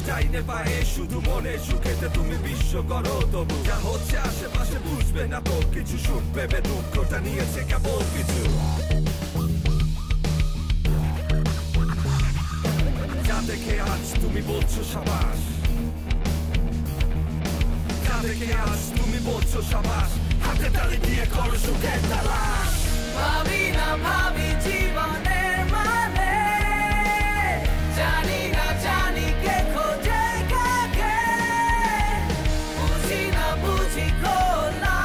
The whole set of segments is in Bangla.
ডাইনে পায়ে শুধু মনে সুখেতে তুমি বিশ্ব করো তবু যা হচ্ছে আশেপাশে বুঝবে না তো কিছু সুখ ভেবে দুঃখটা নিয়েছে কেবল কিছু যা দেখে আজ তুমি বলছো সাবাস যা দেখে আজ তুমি বলছো সাবাস হাতে তালি দিয়ে করো সুখের তালাশ ভাবি না ভাবি জীবনের মানে জানি না জানি কে খোঁজে কাকে বুঝি না বুঝি খোলা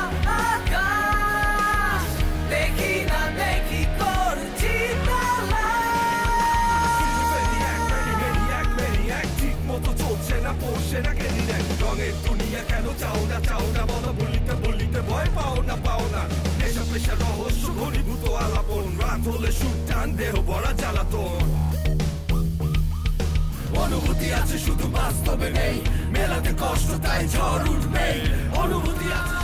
আকাশ দেখি না দেখি করছি তালাশ ঠিক মতো চলছে না পড়ছে না কেনি নেই রঙের দুনিয়া কেন চাও না বলো বলিতে বলিতে ভয় পাও না নেশা পেশা রহস্য ঘনীভূত আলাপন রাত হলে সুখ টান দেহ ভরা জ্বালাতন অনুভূতি আছে শুধু বাস্তবে নেই মেলাতে কষ্ট তাই ঝড় উঠবেই অনুভূতি আছে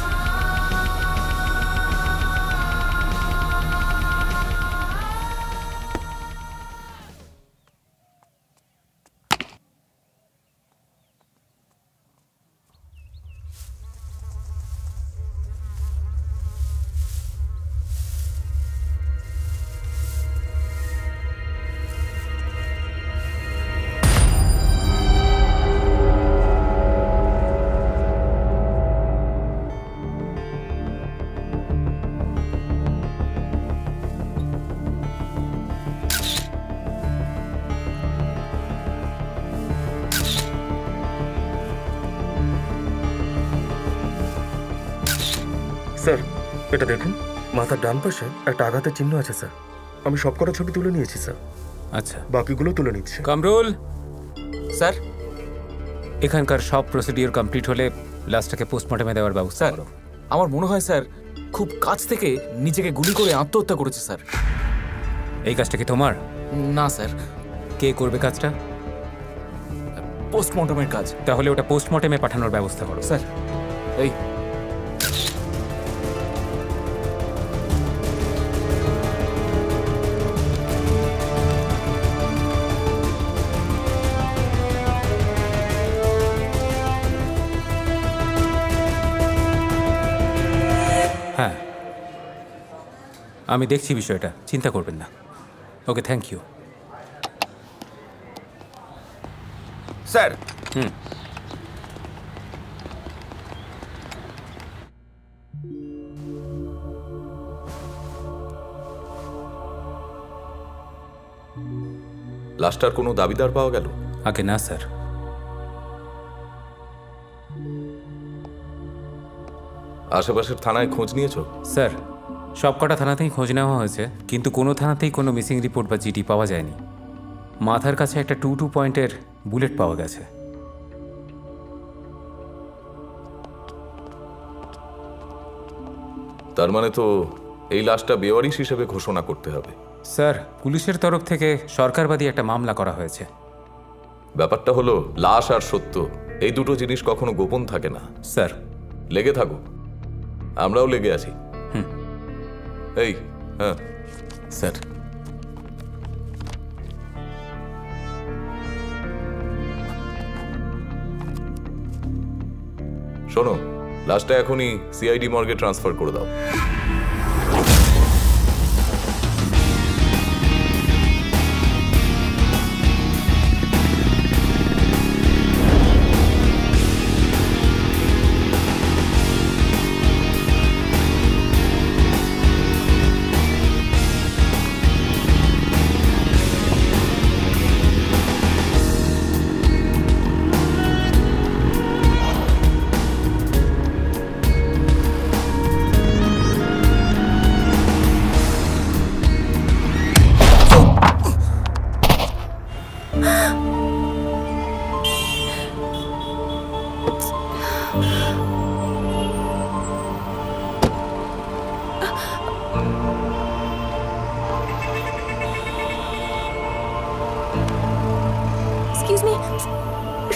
স্যার এটা দেখুন মাথার ডান পাশে একটা আঘাতের চিহ্ন আছে স্যার আমি সবকটা ছবি তুলে নিয়েছি স্যার আচ্ছা বাকিগুলো তুলে নিচ্ছি কামরুল স্যার এখানকার সব প্রসিডিওর কমপ্লিট হলে লাশটাকে পোস্টমর্টমে দেওয়ার ব্যবস্থা করো আমার মনে হয় স্যার খুব কাছ থেকে নিজেকে গুলি করে আত্মহত্যা করেছে স্যার এই কাজটা কি তোমার না স্যার কে করবে কাজটা পোস্টমর্টমের কাজ তাহলে ওটা পোস্টমর্টমে পাঠানোর ব্যবস্থা করো স্যার এই হ্যাঁ আমি দেখছি বিষয়টা চিন্তা করবেন না ওকে থ্যাংক ইউ স্যার লাশটার কোনো দাবিদার পাওয়া গেল আগে না স্যার আশেপাশের থানায় খোঁজ নিয়েছো স্যার সবকটা থানাতেই খোঁজ নেওয়া হয়েছে কিন্তু কোনো থানাতেই কোনো মিসিং রিপোর্ট বা জিডি পাওয়া যায়নি মাথার কাছে একটা 22 পয়েন্টের বুলেট পাওয়া গেছে তার মানে তো এই লাশটা বেওয়ারিশ হিসেবে ঘোষণা করতে হবে স্যার পুলিশের তরফ থেকে সরকারবাদী একটা মামলা করা হয়েছে ব্যাপারটা হলো লাশ আর সত্য এই দুটো জিনিস কখনো গোপন থাকে না স্যার লেগে থাকো আমরাও লেগে আছি এই হ্যাঁ স্যার শোনো লাশটা এখনই সিআইডি মর্গে ট্রান্সফার করে দাও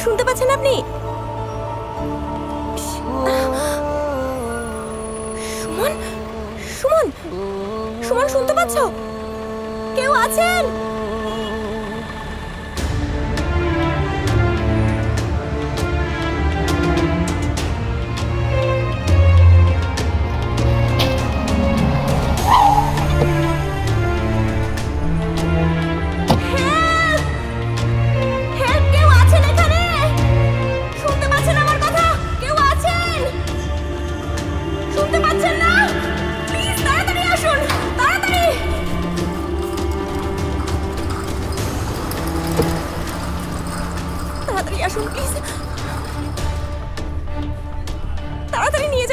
শুনতে পাচ্ছেন আপনি? সুমন, সুমন, সুমন শুনতে পাচ্ছ? কেউ আছেন?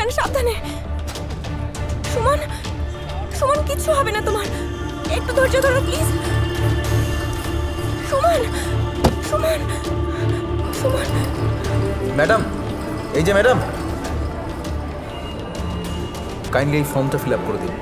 যান, সাবধানে। সুমন, সুমন, কিচ্ছু হবে না তোমার, একটু ধৈর্য ধরো প্লিজ। সুমন, সুমন, সুমন। ম্যাডাম, এই যে ম্যাডাম, কাইন্ডলি এই ফর্মটা ফিল আপ করে দিন।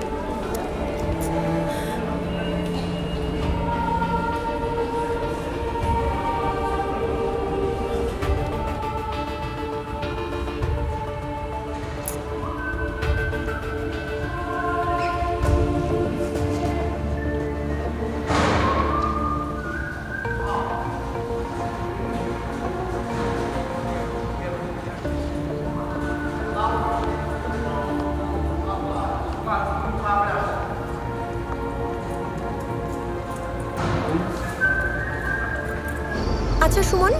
আচ্ছা সুমন,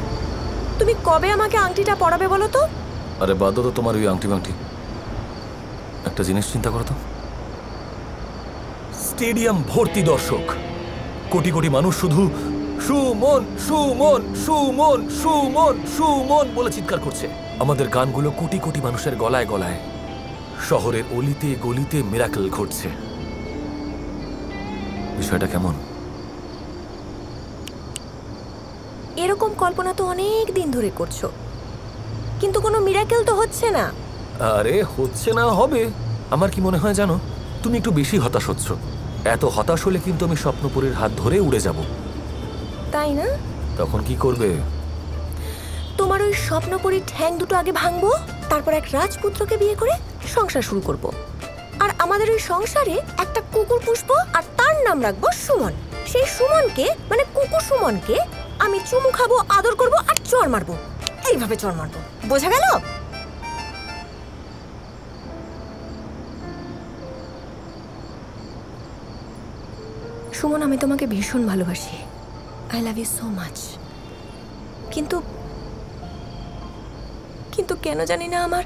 তুমি কবে আমাকে আংটিটা পরাবে বলো তো? আরে বাদ দাও তো তোমার ওই আংটি মাংটি, একটা জিনিস চিন্তা করো তো, স্টেডিয়াম ভর্তি দর্শক, কোটি কোটি মানুষ শুধু সুমন সুমন সুমন সুমন সুমন বলে চিৎকার করছে। আমাদের গানগুলো কোটি কোটি মানুষের গলায় গলায়, শহরের অলিতে গলিতে মিরাকেল ঘটছে। বিষয়টা কেমন? এরকম কল্পনা তো অনেক দিন ধরে করছো, কিন্তু কোনো মিরাকেল তো হচ্ছে না। আরে হচ্ছে না, হবে। আমার কি মনে হয় জানো, তুমি একটু বেশি হতাশ হচ্ছ। এত হতাশ হলে কিন্তু আমি স্বপ্নপুরীর হাত ধরে উড়ে যাব। তাই না? তখন কি করবে? তোমার ওই স্বপ্নপুরীর ঠ্যাং দুটো আগে ভাঙবো, তারপর এক রাজপুত্রকে বিয়ে করে সংসার শুরু করব। আর আমাদের ওই সংসারে একটা কুকুর পুষবো, আর তার নাম রাখবো সুমন। সেই সুমনকে, মানে কুকুর সুমনকে আমি চুমু খাবো, আদর করব আর চড় মারবো। এইভাবে চড় মারবো, বোঝা গেল? সুমন, আমি তোমাকে ভীষণ ভালোবাসি। I love you so much. কিন্তু কিন্তু কেন জানি না আমার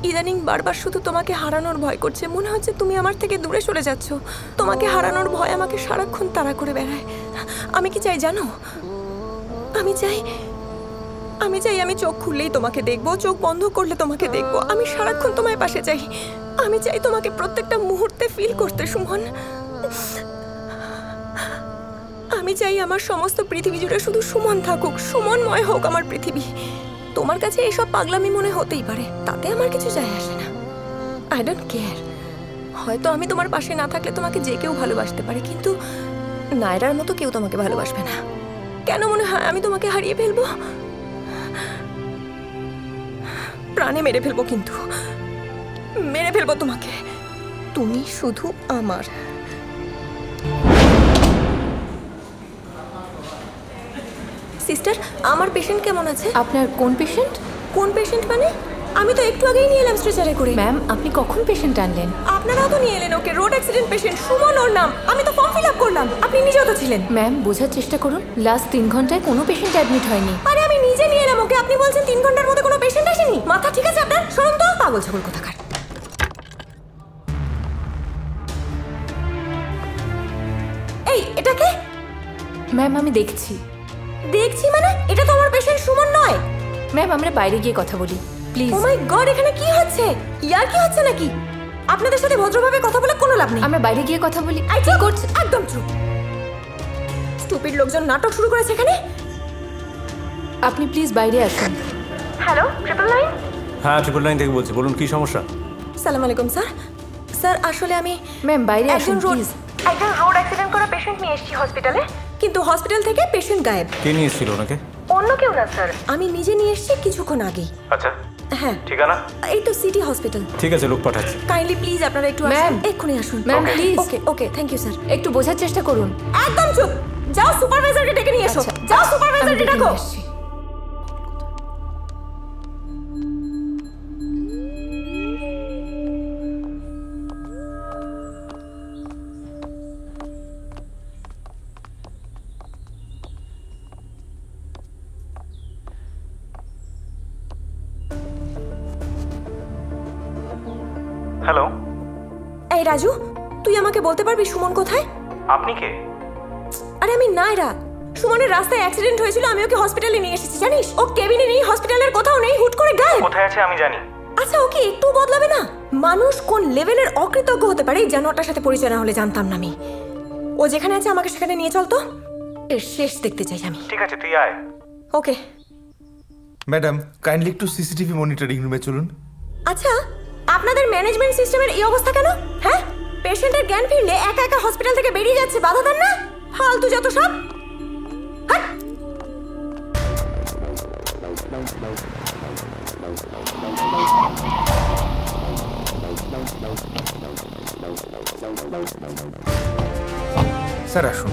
ইদানিং বারবার শুধু তোমাকে হারানোর ভয় করছে। মনে হচ্ছে তুমি আমার থেকে দূরে সরে যাচ্ছ। তোমাকে হারানোর ভয় আমাকে সারাক্ষণ তাড়া করে বেড়ায়। আমি কি চাই জানো? আমি চাই আমি চোখ খুললেই তোমাকে দেখবো, চোখ বন্ধ করলে তোমাকে দেখবো। আমি সারাক্ষণ তোমার পাশে চাই। আমি চাই তোমাকে প্রত্যেকটা মুহূর্তে ফিল করতে সুমন। আমি চাই আমার সমস্ত পৃথিবী জুড়ে শুধু সুমন থাকুক, সুমনময় হোক আমার পৃথিবী। তোমার কাছে এসব পাগলামি মনে হতেই পারে, তাতে আমার কিছু যায় আসে না। I don't care. হয়তো আমি তোমার পাশে না থাকলে তোমাকে যে কেউ ভালোবাসতে পারে, কিন্তু নায়রার মতো কেউ তোমাকে ভালোবাসবে না। কেন মনে হয় আমি তোমাকে হারিয়ে ফেলবো? প্রাণে মেরে ফেলবো, কিন্তু মেরে ফেলবো তোমাকে। তুমি শুধু আমার। সিস্টার, আমার পেশেন্ট কেমন আছে? আপনার কোন পেশেন্ট? কোন পেশেন্ট মানে? আমি তো একটু আগেই নিয়ে এলাম স্ট্রেচারে করে। ম্যাম, আপনি কখন পেশেন্ট আনলেন? আপনারাও তো নিয়ে এলেন ওকে। রোড অ্যাক্সিডেন্ট পেশেন্ট, সুমন ওর নাম। আমি তো ফর্ম ফিল আপ করলাম, আপনি নিজেও তো ছিলেন। ম্যাম, বোঝার চেষ্টা করুন, লাস্ট 3 ঘন্টায় কোনো পেশেন্ট অ্যাডমিট হয়নি। আরে আমি নিজে নিয়ে এলাম ওকে, আপনি বলছেন 3 ঘন্টার মধ্যে কোনো পেশেন্ট আসেনি? মাথা ঠিক আছে আপনার? শুনুন তো, পাগল ছাগল কোথাকার। এই, এটাকে? ম্যাম, আমি দেখছি। দেখছি মানে? এটা তো আমার পেশেন্ট সুমন নয়। ম্যাম, আমরা বাইরে গিয়ে কথা বলি প্লিজ। ও মাই গড, এখানে কি হচ্ছে? ইয়ার কি হচ্ছে নাকি? আপনাদের সাথে ভদ্রভাবে কথা বলে কোনো লাভ নেই। আমরা বাইরে গিয়ে কথা বলি। আই ঠিক করছে, একদম চুপ। স্টুপিড লোকজন নাটক শুরু করেছে এখানে। আপনি প্লিজ বাইরে আসুন। হ্যালো, 999? হ্যাঁ, 999 থেকে বলছি, বলুন কি সমস্যা? সালাম আলাইকুম স্যার। স্যার, আসলে আমি ম্যাম বাইরে আসুন প্লিজ। একজন রোড অ্যাক্সিডেন্ট করা পেশেন্ট নিয়ে এসেছি হসপিটালে, কিন্তু হসপিটাল থেকে পেশেন্ট গায়েব। কে নিয়ে এসেছিল ওনাকে? অন্য কেউ না স্যার, আমি নিজে নিয়ে এসেছি কিছুক্ষণ আগেই। আচ্ছা, হ্যাঁ, ঠিকানা? এই তো সিটি হসপিটাল। ঠিক আছে, লোক পাঠাচ্ছি। কাইন্ডলি প্লিজ আপনারা একটু ম্যাম, আসুন, এক্ষুনি আসুন। Ma'am, please. Okay okay, thank you sir. একটু বোঝার চেষ্টা করুন। একদম চুপ। যাও সুপারভাইজারকে ডেকে নিয়ে এসো। আচ্ছা, যাও আমি সুপারভাইজারকে ডেকে ডাকো। নিয়ে আসছি। হ্যালো, এই রাজু, তুই আমাকে বলতে পারবি সুমন কোথায়? আপনি কে? আরে আমি নায়রা। সুমনের রাস্তায় অ্যাক্সিডেন্ট হয়েছিল, আমি ওকে হসপিটালে নিয়ে এসেছি জানিস। ও কেবিনে নেই, হসপিটালের কোথাও নেই, হুট করে গায়েব। কোথায় আছে আমি জানি। আচ্ছা আচ্ছা ও কি একটু বদলাবে না? মানুষ কোন লেভেলের অকৃতজ্ঞ হতে পারে এই জানোয়ারটার সাথে পরিচয় না হলে জানতাম না আমি। ও যেখানে আছে আমাকে সেখানে নিয়ে চল তো, এর শেষ দেখতে চাই আমি। ঠিক আছে, তুই আয়। ওকে। ম্যাডাম কাইন্ডলি একটু সিসিটিভি মনিটরিং রুমে চলুন। আচ্ছা আপনাদের ম্যানেজমেন্ট সিস্টেমের এই অবস্থা কেন? হ্যাঁ, পেশেন্টের জ্ঞান ফিরলে একা একা হসপিটাল থেকে বেরিয়ে যাচ্ছে, বাধা দেন না? ফালতু যত সব। হাট! স্যার আসুন,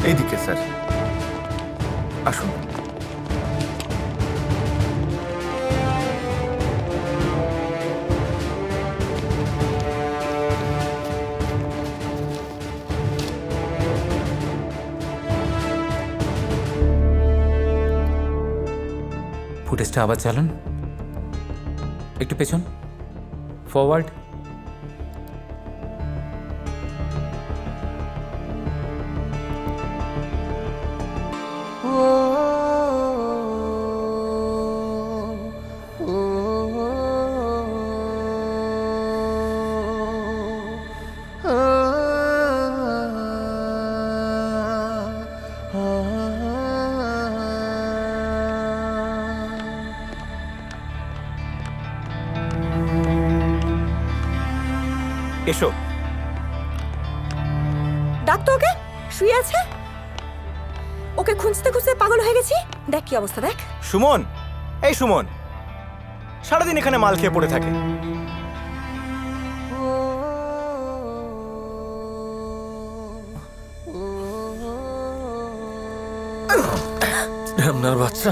এইদিকে স্যার আসুন। ফুটেজটা আবার চালান, একটু পেছন, ফরওয়ার্ড। এসো। ডাক তো ওকে, শুয়ে আছে। ওকে খুঁজতে খুঁজতে পাগল হয়ে গেছি। দেখ কি অবস্থা দেখ। সুমন, এই সুমন সারাদিন এখানে মাল খেয়ে পড়ে থাকে। আপনার বাচ্চা,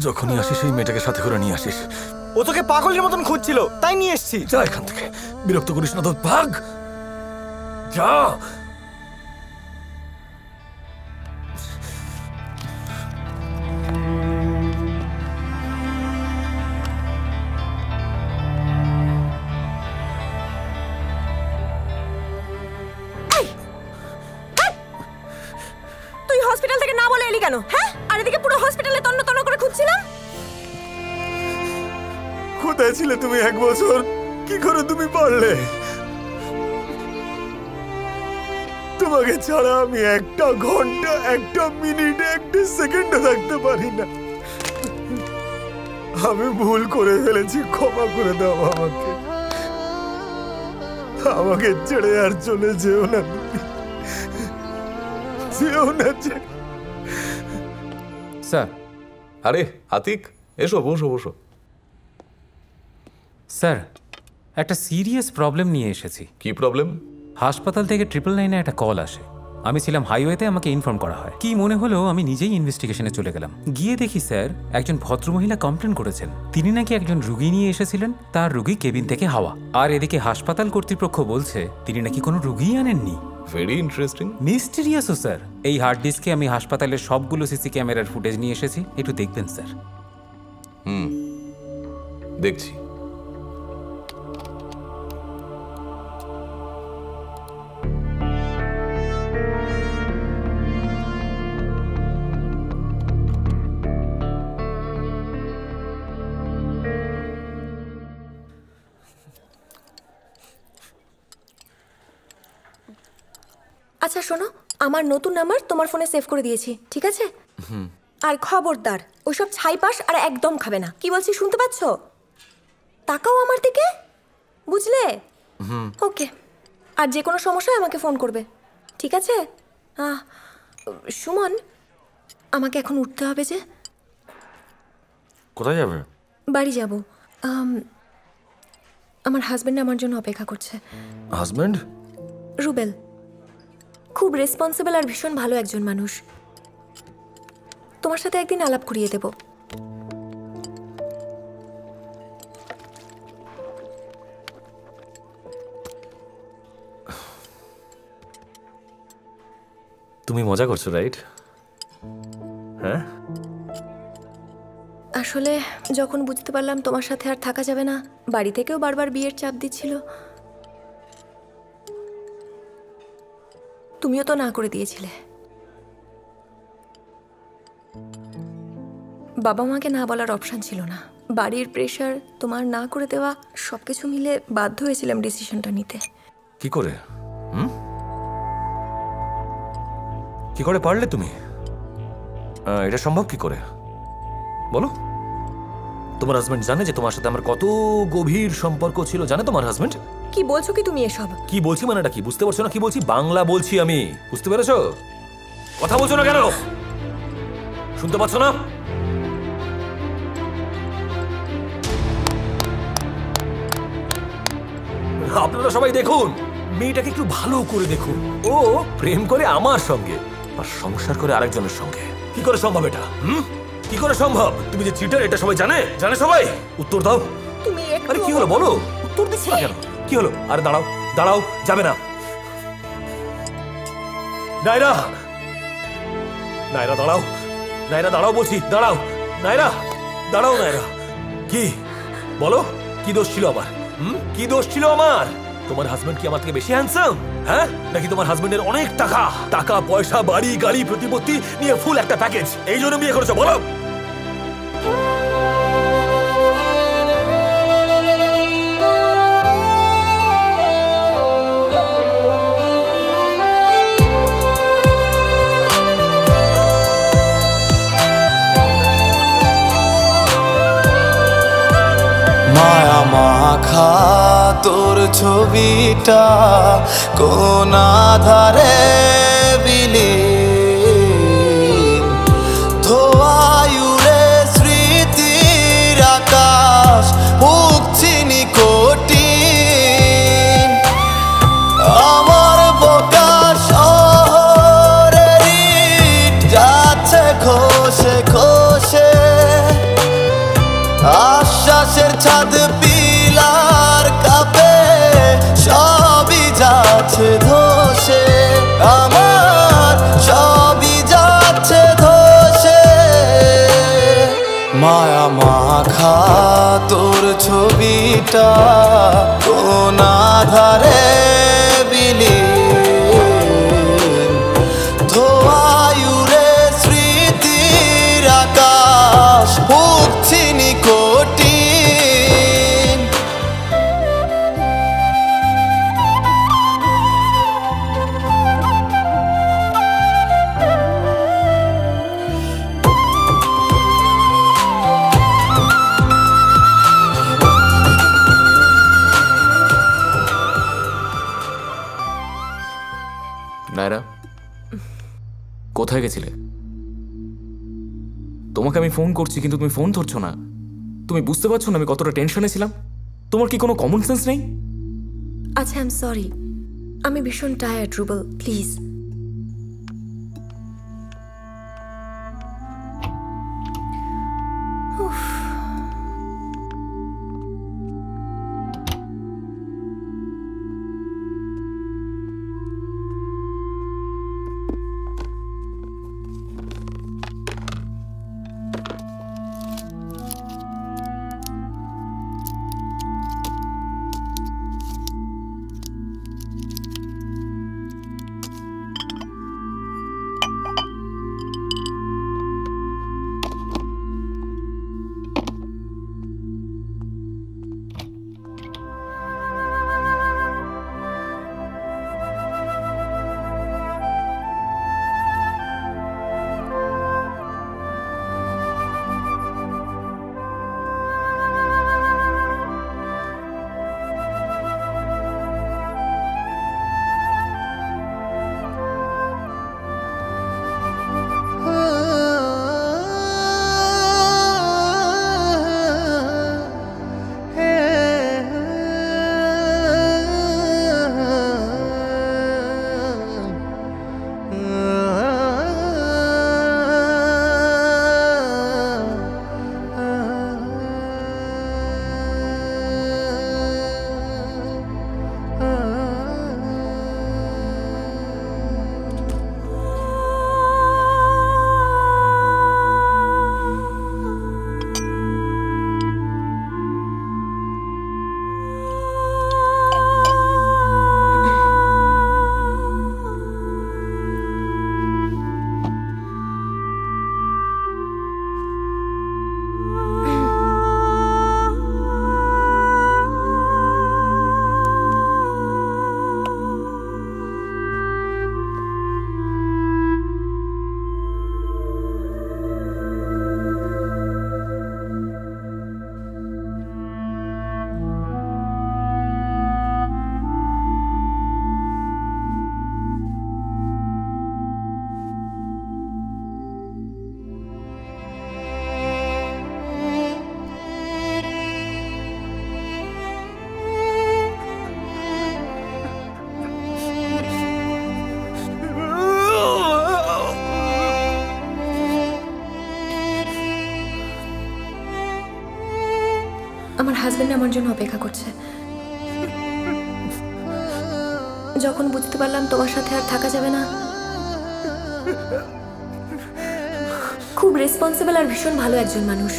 যখনই আসিস এই মেয়েটাকে সাথে করে নিয়ে আসিস। ও তোকে পাগলের মতন খুঁজছিল, তাই নিয়ে এসেছি। যা এখান থেকে, বিরক্ত করিস না তো, ভাগ যা। তুই হসপিটাল থেকে না বলে এলি কেন? হ্যাঁ, আর এদিকে পুরো হসপিটালে তন্ন তন্ন করে খুঁজছিলাম। কোথায় ছিলে তুমি 1 বছর? কি করে তুমি পারলে? তোমাকে ছাড়া আমি একটা ঘন্টা, একটা মিনিট, একটা সেকেন্ডও থাকতে পারি না। আমি ভুল করে ফেলেছি, ক্ষমা করে দাও আমাকে। আমাকে ছেড়ে আর চলে যেও না, যেও না। স্যার। আরে আতিক, এসো, বসো বসো। স্যার, একটা সিরিয়াস প্রবলেম নিয়ে এসেছি। কি প্রবলেম? হাসপাতাল থেকে 999-এ একটা কল আসে। আমি ছিলাম হাইওয়েতে, আমাকে ইনফর্ম করা হয়। কি মনে হলো আমি নিজেই ইনভেস্টিগেশনে চলে গেলাম। গিয়ে দেখি স্যার, একজন ভদ্রমহিলা কমপ্লেন করেছেন তিনি নাকি একজন রুগী নিয়ে এসেছিলেন, তার রুগী কেবিন থেকে হাওয়া। আর এদিকে হাসপাতাল কর্তৃপক্ষ বলছে তিনি নাকি কোনো রুগীই আনেননি। Very interesting. মিস্টেরিয়াসও স্যার। এই হার্ড ডিস্কে আমি হাসপাতালের সবগুলো সিসি ক্যামেরার ফুটেজ নিয়ে এসেছি, একটু দেখবেন স্যার। দেখছি। আচ্ছা শোনো, আমার নতুন নাম্বার তোমার ফোনে সেভ করে দিয়েছি, ঠিক আছে? আর খবরদার ওইসব ছাইপাস আর একদম খাবে না। কি বলছি শুনতে পাচ্ছ? তাকাও আমার দিকে, বুঝলে? ওকে। আর যে কোনো সমস্যায় আমাকে ফোন করবে, ঠিক আছে? সুমন, আমাকে এখন উঠতে হবে যে। কোথায় যাবে? বাড়ি যাব। আমার হাজবেন্ড আমার জন্য অপেক্ষা করছে। হাজবেন্ড? রুবেল খুব রেসপন্সিবল আর ভীষণ ভালো একজন মানুষ। তোমার সাথে একদিন আলাপ করিয়ে দেব। তুমি মজা করছো, রাইট? হ্যাঁ, আসলে যখন বুঝতে পারলাম তোমার সাথে আর থাকা যাবে না, বাড়ি থেকেও বারবার বিয়ের চাপ দিচ্ছিল, তুমিও তো না করে দিয়েছিলে। বাবা মাকে না বলার অপশান ছিল না। বাড়ির প্রেশার, তোমার না করে দেওয়া, সবকিছু মিলে বাধ্য হয়েছিলাম ডিসিশনটা নিতে। কি করে কি করে পারলে তুমি? এটা সম্ভব কি করে বলো? তোমার হাজবেন্ড জানে যে তোমার সাথে আমার কত গভীর সম্পর্ক ছিল? জানে তোমার হাজবেন্ড? কি বলছো কি তুমি এসব? কি বলছি মানেটা কি বুঝতে পারছো না? কি বলছি? বাংলা বলছি আমি, বুঝতে পেরেছো? কথা বলছো না কেন? শুনতে পাচ্ছ না? আপনারা সবাই দেখুন, মেয়েটাকে একটু ভালো করে দেখুন। ও প্রেম করে আমার সঙ্গে আর সংসার করে আরেকজনের সঙ্গে। কি করে সম্ভব এটা? কি করে সম্ভব? তুমি যে চিটার এটা সবাই জানে? জানে সবাই? উত্তর দাও। তুমি আরে কি হলো বলো? উত্তর দিচ্ছ না কেন? কি হলো? আরে দাঁড়াও দাঁড়াও, যাবে না। নায়রা, নায়রা দাঁড়াও, নায়রা দাঁড়াও বলছি, দাঁড়াও নায়রা, দাঁড়াও নায়রা। কি বলো? কি দোষ ছিল আমার? কি দোষ ছিল আমার? তোমার হাজবেন্ড কি আমার থেকে বেশি হ্যান্ডসাম? হ্যাঁ, নাকি তোমার হাজবেন্ডের অনেক টাকা, টাকা পয়সা, বাড়ি গাড়ি প্রতিপত্তি নিয়ে ফুল একটা প্যাকেজ, এই জন্য বিয়ে করেছো? বলো। মায়া মাখা তোর ছবিটা কোন আধারে বিলীন, ধোয়ায়ুরে স্মৃতির আকাশ ভুগছিনি কঠিন। আমার বোকা শহরের ইট যাচ্ছে খসে খসে, আশ্বাসের ছাদ পিলার কাপে সবই যাচ্ছে ধসে, আমার সবই যাচ্ছে ধসে। মায়া মাখা তোর ছবিটা কোন আধারে বিলীন, ধোয়ায়ুরে স্মৃতির আকাশ ভুগছিনি কঠিন। নায়রা, কোথায় গেছিলে? তোমাকে আমি ফোন করছি কিন্তু তুমি ফোন ধরছো না। তুমি বুঝতে পারছো না আমি কতটা টেনশনে ছিলাম? তোমার কি কোনো কমন সেন্স নেই? আচ্ছা, আই এম সরি, আমি ভীষণ টায়ার্ড রুবেল, প্লিজ। আমার হাজবেন্ড আমার জন্য অপেক্ষা করছে। যখন বুঝতে পারলাম তোমার সাথে আর থাকা যাবে না, খুব রেসপন্সিবল আর ভীষণ ভালো একজন মানুষ।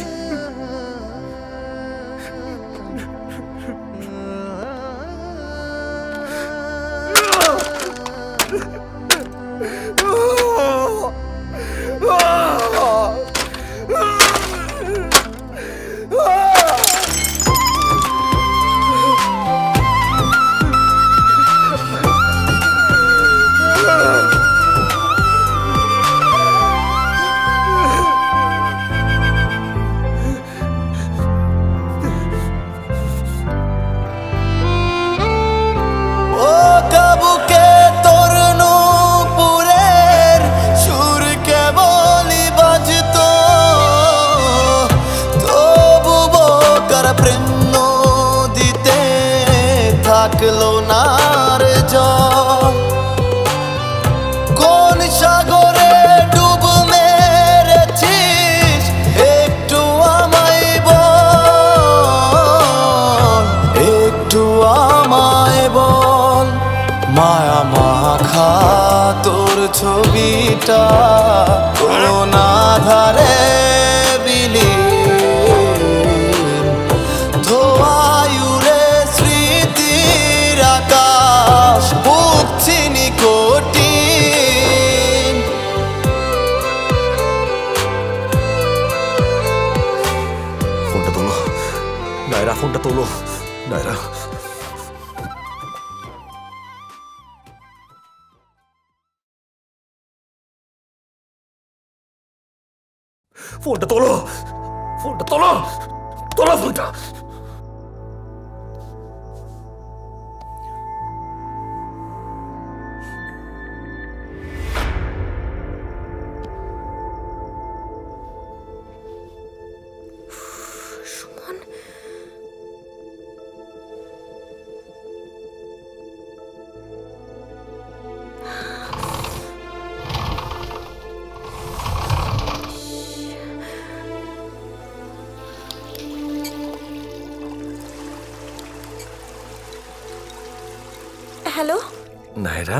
ছবিটা কোন আধারে বিলীন, ধোয়ায়ুরে স্মৃতির আকাশ বুঝছি নিকটিন। ফোনটা তোলো নায়রা, ফোনটা তোলো নায়রা। ফোনটা তোলো, ফোনটা তোলো, তোলো ফোনটা। সুমন, হ্যালো নায়রা।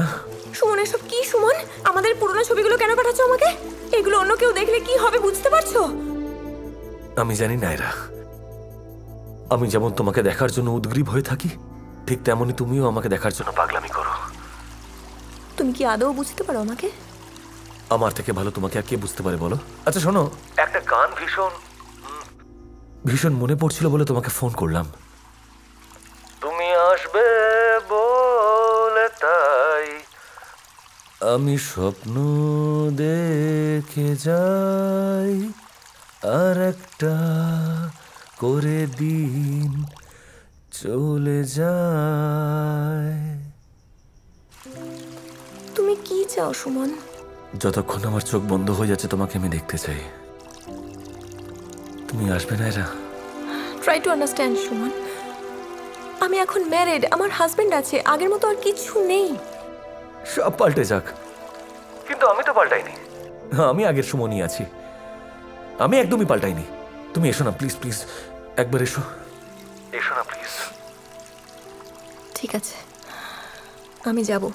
সুমন, এসব কি সুমন? আমাদের পুরনো ছবিগুলো কেন পাঠাচ্ছ আমাকে? এগুলো অন্য কেউ দেখলে কি হবে বুঝতে পারছো? আমি জানি নায়রা, আমি যেমন তোমাকে দেখার জন্য উদ্গ্রীব হয়ে থাকি, ঠিক তেমনি তুমিও আমাকে দেখার জন্য পাগলামি করো। তুমি কি আদৌ বুঝতে পারো আমাকে? আমার থেকে ভালো তোমাকে আর কে বুঝতে পারে বলো? আচ্ছা শোনো, একটা গান ভীষণ ভীষণ মনে পড়ছিল বলে তোমাকে ফোন করলাম। তুমি আসবে বলে তাই আমি স্বপ্ন দেখে যাই, আর একটা করে দিন চলে যায়। তুমি কি চাও সুমন? যতক্ষণ আমার চোখ বন্ধ হয়ে যাচ্ছে তোমাকে আমি দেখতে চাই। তুমি আসবে না এরা? Try to understand Suman. আমি এখন ম্যারিড, আমার হাজবেন্ড আছে, আগের মতো আর কিছু নেই। সব পাল্টে যাক, কিন্তু আমি তো পাল্টাইনি। আমি আগের সুমনই আছি, আমি একদমই পাল্টাইনি। তুমি এসো না প্লিজ, প্লিজ একবার এসো, এসো না প্লিজ। ঠিক আছে, আমি যাব।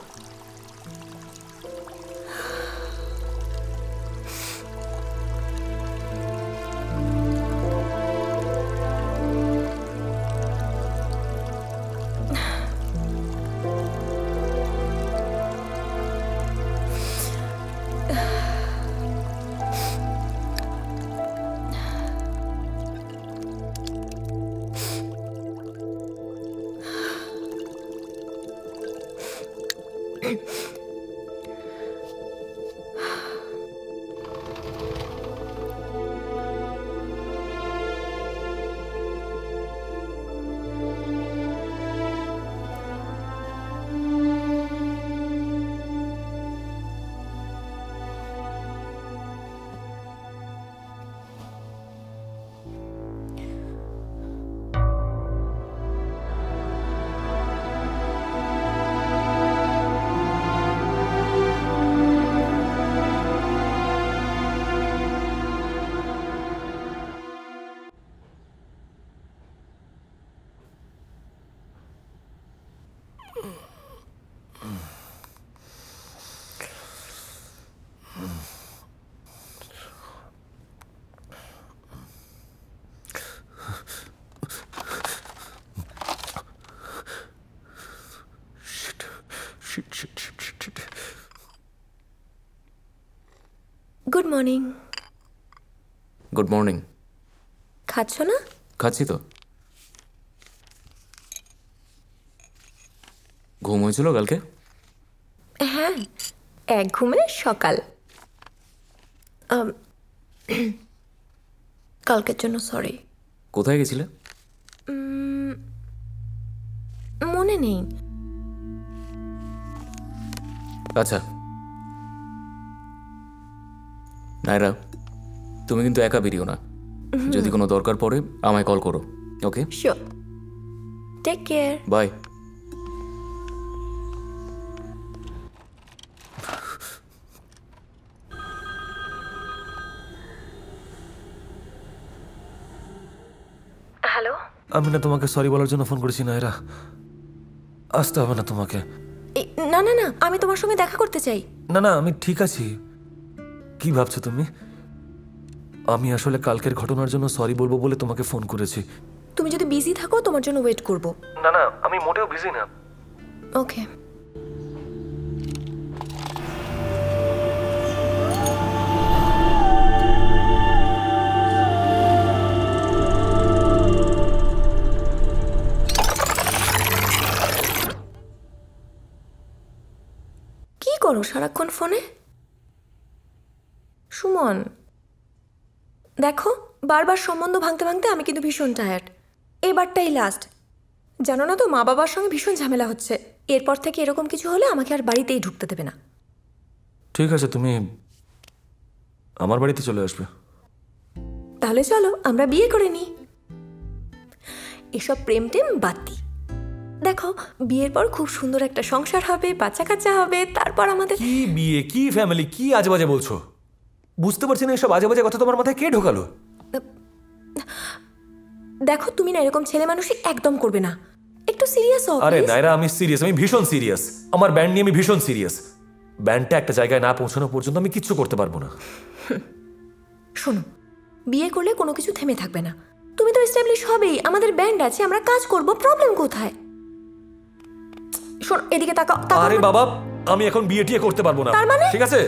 মর্নিং। Good morning. খাচ্ছ না? খাচ্ছি তো। ঘুম হয়েছিল কালকে? হ্যাঁ, এক ঘুমে সকাল। কালকের জন্য সরি। কোথায় গেছিলে? মনে নেই। আচ্ছা নায়রা, তুমি কিন্তু একা বেরিও না। যদি কোনো দরকার পড়ে আমায় কল করো। Okay, sure. Take care. Bye. Hello. আমি না তোমাকে সরি বলার জন্য ফোন করেছি নায়রা, আসতে হবে না তোমাকে। না না না, আমি তোমার সঙ্গে দেখা করতে চাই। না না, আমি ঠিক আছি। কি ভাবছো তুমি? আমি আসলে কালকের ঘটনার জন্য সরি বলবো বলে তোমাকে ফোন করেছি। তুমি যদি বিজি থাকো তোমার জন্য ওয়েট করব। না না, আমি মোটেও বিজি না। ওকে। কি করো সারাক্ষণ ফোনে? সুমন দেখো, বারবার সম্বন্ধ ভাঙতে ভাঙতে আমি কিন্তু ভীষণ টায়ার্ড। এবারটাই লাস্ট। জানো না তো, মা বাবার সঙ্গে ভীষণ ঝামেলা হচ্ছে। এরপর থেকে এরকম কিছু হলে আমাকে আর বাড়িতেই ঢুকতে দেবে না। ঠিক আছে, তুমি আমার বাড়িতে চলে আসবে। তাহলে চলো আমরা বিয়ে করে নিই। এসব প্রেম টেম বাদ দিই। দেখো, বিয়ের পর খুব সুন্দর একটা সংসার হবে, বাচ্চা কাচ্চা হবে, তারপর আমাদের কি বিয়ে, কি ফ্যামিলি, কি আজে বাজে বলছো? বুঝতে পারছি না এসব আজে বাজে কথা তোমার মাথায় কে ঢোকালো? দেখো, তুমি না এরকম ছেলে মানুষই একদম করবে না। একটু সিরিয়াস হও। আরে নায়রা, আমি সিরিয়াস, আমি ভীষণ সিরিয়াস। আমার ব্যান্ড নিয়ে আমি ভীষণ সিরিয়াস। ব্যান্ডটা একটা জায়গায় না পৌঁছানো পর্যন্ত আমি কিচ্ছু করতে পারবো না। শোনো, বিয়ে করলে কোনো কিছু থেমে থাকবে না। তুমি তো এস্টাবলিশ হবেই, আমাদের ব্যান্ড আছে, আমরা কাজ করব, প্রবলেম কোথায়? শোনো, এদিকে তাকাও। আরে বাবা, আমি এখন বিয়ে টিয়ে করতে পারবো না। তার মানে? ঠিক আছে।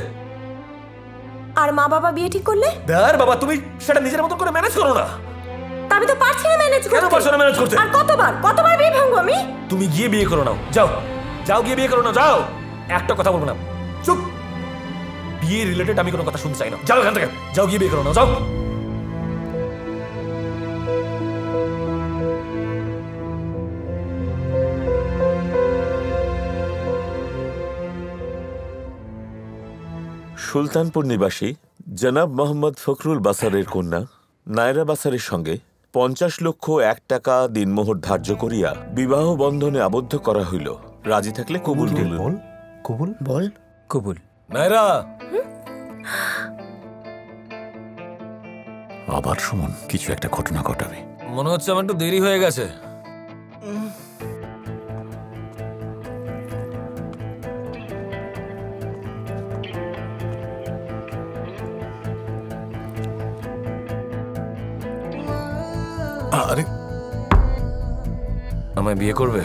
আর মা বাবা বিয়ে ঠিক করলে? আর বাবা, তুমি সেটা নিজের মতো করে ম্যানেজ করো না। আমি তো পারছি না ম্যানেজ করতে। কেন পারছো না ম্যানেজ করতে? আর কতবার বিয়ে ভাঙবো আমি? তুমি গিয়ে বিয়ে করো নাও, যাও যাও, গিয়ে বিয়ে করো না, যাও। একটা কথা বলবো না, চুপ। বিয়ে রিলেটেড আমি কোনো কথা শুনতে চাই না। যাও এখান থেকে, যাও গিয়ে বিয়ে করো না, যাও। সুলতানপুর নিবাসী জনাব মোহাম্মদ ফখরুল বাসারের কন্যা নায়রা বাসারের সঙ্গে ৫০ লক্ষ ১ টাকা দিনমোহর ধার্য করিয়া বিবাহ বন্ধনে আবদ্ধ করা হইল। রাজি থাকলে কবুল বলুন। কবুল বল। কবুল। নায়রা, আবার সুমন কিছু একটা ঘটনা ঘটাবে। মনে হচ্ছে আমার একটু দেরি হয়ে গেছে। আরে, আমায় বিয়ে করবে?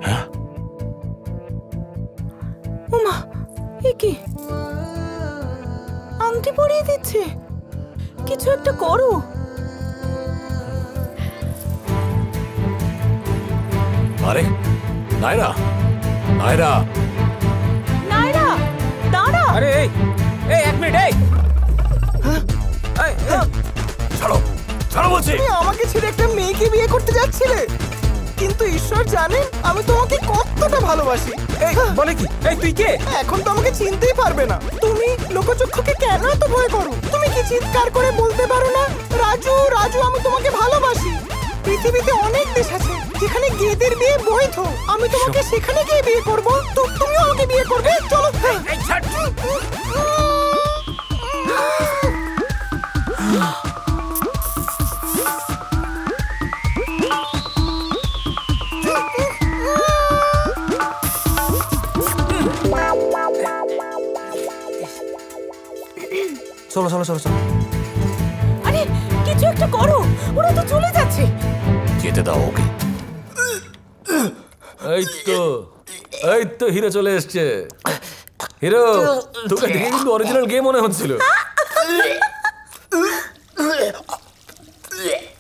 হ্যাঁ। ওমা, এ কি? আংটি পরিয়ে দিচ্ছে। কিছু একটা করো। আরে নায়রা, নায়রা, নায়রা দাঁড়া। আরে এই এক মিনিট, এই ছাড়ো, ছাড়ো বলছি। তুমি আমাকে ছেড়ে একটা মেয়েকে বিয়ে করতে যাচ্ছিলে, কিন্তু ঈশ্বর জানেন আমি তোমাকে কতটা ভালোবাসি। এই বলে কি? এই তুই কে? এখন তো আমাকে চিনতেই পারবে না। তুমি লোকচক্ষুকে কেন এত ভয় করো? তুমি কি চিৎকার করে বলতে পারো না, রাজু রাজু আমি তোমাকে ভালোবাসি? পৃথিবীতে অনেক দেশ আছে যেখানে গেদের বিয়ে বৈধ। আমি তোমাকে সেখানে গিয়ে বিয়ে করব, তুমিও আমাকে বিয়ে করবে। চলো। চলো চলো চলো চলো। আরে কিছু একটা করো, ওরা তো চলে যাচ্ছে। যেতে দাও ওকে। এই তো হিরে চলে এসছে। হিরো তোকে দেখে কিন্তু অরিজিনাল গেম মনে হচ্ছিল।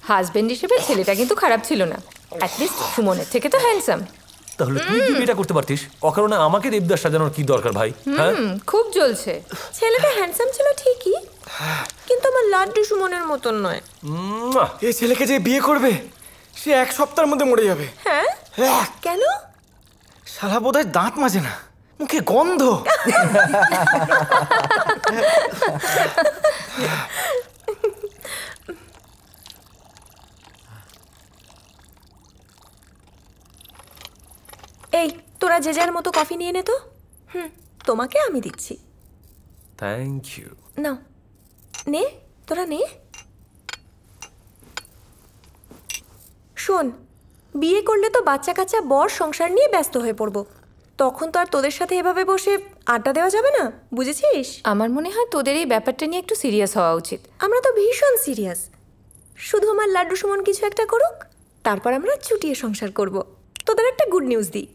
হাজবেন্ড হিসেবে ছেলেটা কিন্তু খারাপ ছিল না, অ্যাটলিস্ট সুমনের থেকে তো হ্যান্ডসাম। তাহলে তুই কি বিয়েটা করতে পারতিস? অকারণে আমাকে দেবদাস সাজানোর কি দরকার ভাই? হ্যাঁ খুব জ্বলছে। ছেলেটা হ্যান্ডসাম ছিল ঠিকই, কিন্তু আমার লাড্ডু সুমনের মতন নয়। এই ছেলেকে যে বিয়ে করবে সে 1 সপ্তাহের মধ্যে মরে যাবে। হ্যাঁ কেন? শালা বোধহয় দাঁত মাজে না, মুখে গন্ধ। এই তোরা যে যার মতো কফি নিয়ে নে তো। তোমাকে আমি দিচ্ছি। Thank you. নাও নে, তোরা নে। শোন, বিয়ে করলে তো বাচ্চা কাচ্চা বর সংসার নিয়ে ব্যস্ত হয়ে পড়বো, তখন তো আর তোদের সাথে এভাবে বসে আড্ডা দেওয়া যাবে না, বুঝেছিস? আমার মনে হয় তোদের এই ব্যাপারটা নিয়ে একটু সিরিয়াস হওয়া উচিত। আমরা তো ভীষণ সিরিয়াস। শুধু আমার লাড্ডু সুমন কিছু একটা করুক, তারপর আমরা চুটিয়ে সংসার করব। তোদের একটা গুড নিউজ দিই,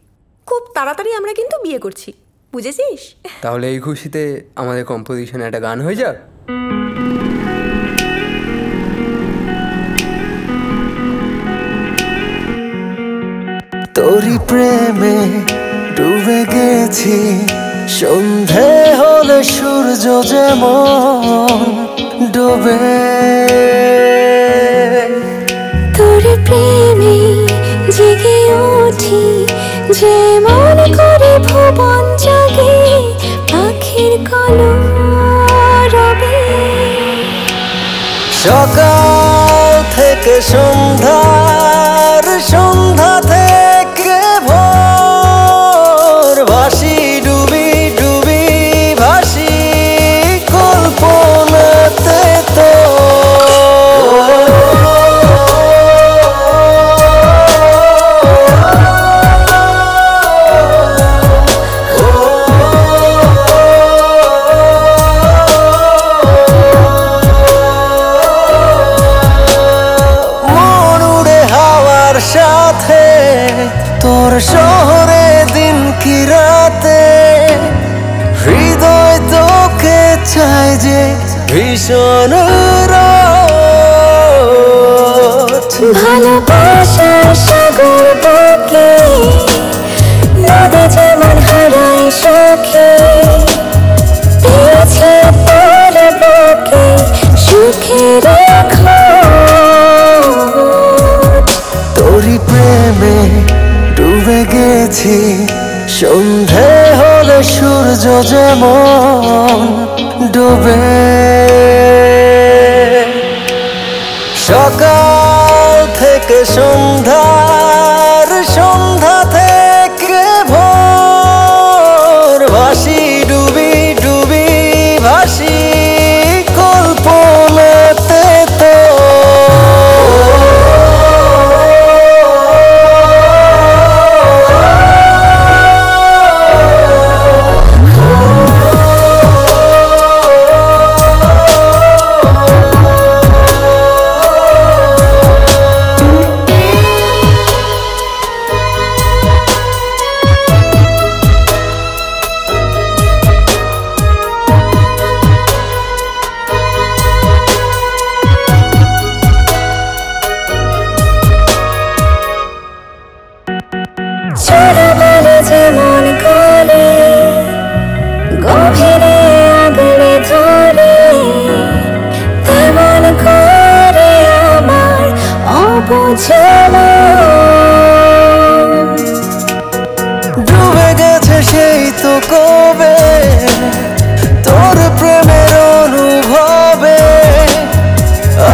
খুব তাড়াতাড়ি আমরা কিন্তু বিয়ে করছি, বুঝেছিস? তাহলে এই খুশিতে আমাদের কম্পোজিশনে একটা গান হয়ে যাক। তোরি প্রেমে ডুবে গেছি, সন্ধে হলে সূর্য যেমন ডুবে। তোরি প্রেমে জেগে উঠি, যেমন করে ভুবন জাগে পাখির কলরবে। সকাল থেকে সন্ধ্যার, সন্ধ্যা থেকে ভোর, ভাসি ডুবি ডুবি ভাসি কল্পনাতে তো। সাথে তোর শহরে দিন কি রাতে, হৃদয় তোকে চাই যে ভীষণ ভালোবাসার সাগর বুকে নদী যেমন হারায় সখী, পেয়েছে তোর বুকে সুখের তোরি প্রেমে ডুবে গেছি, সন্ধে হলে সূর্য যেমন ডুবে। সকাল থেকে সন্ধ্যার, সন্ধ্যা থেকে ভোর, ভাসি ডুবি ডুবি ভাসি কল্পনাতে তো। যেমন করে গভীরে আগলে ধরে, তেমন করে আমার অবুঝল ডুবে গেছে সেই তো কবে তোর প্রেমের অনুভবে।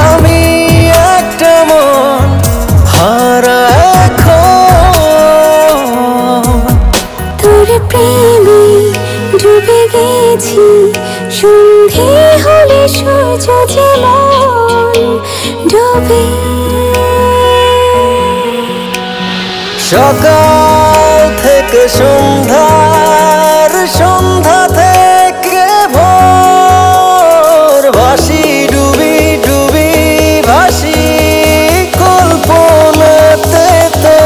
আমি একটা মন হারা প্রেমে ডুবে গেছি, সন্ধে হলে সূর্য যেমন ডুবে। সকাল থেকে সন্ধ্যার, সন্ধ্যা থেকে ভোর, ভাসি ডুবি ডুবি ভাসি কল্পনাতে তো।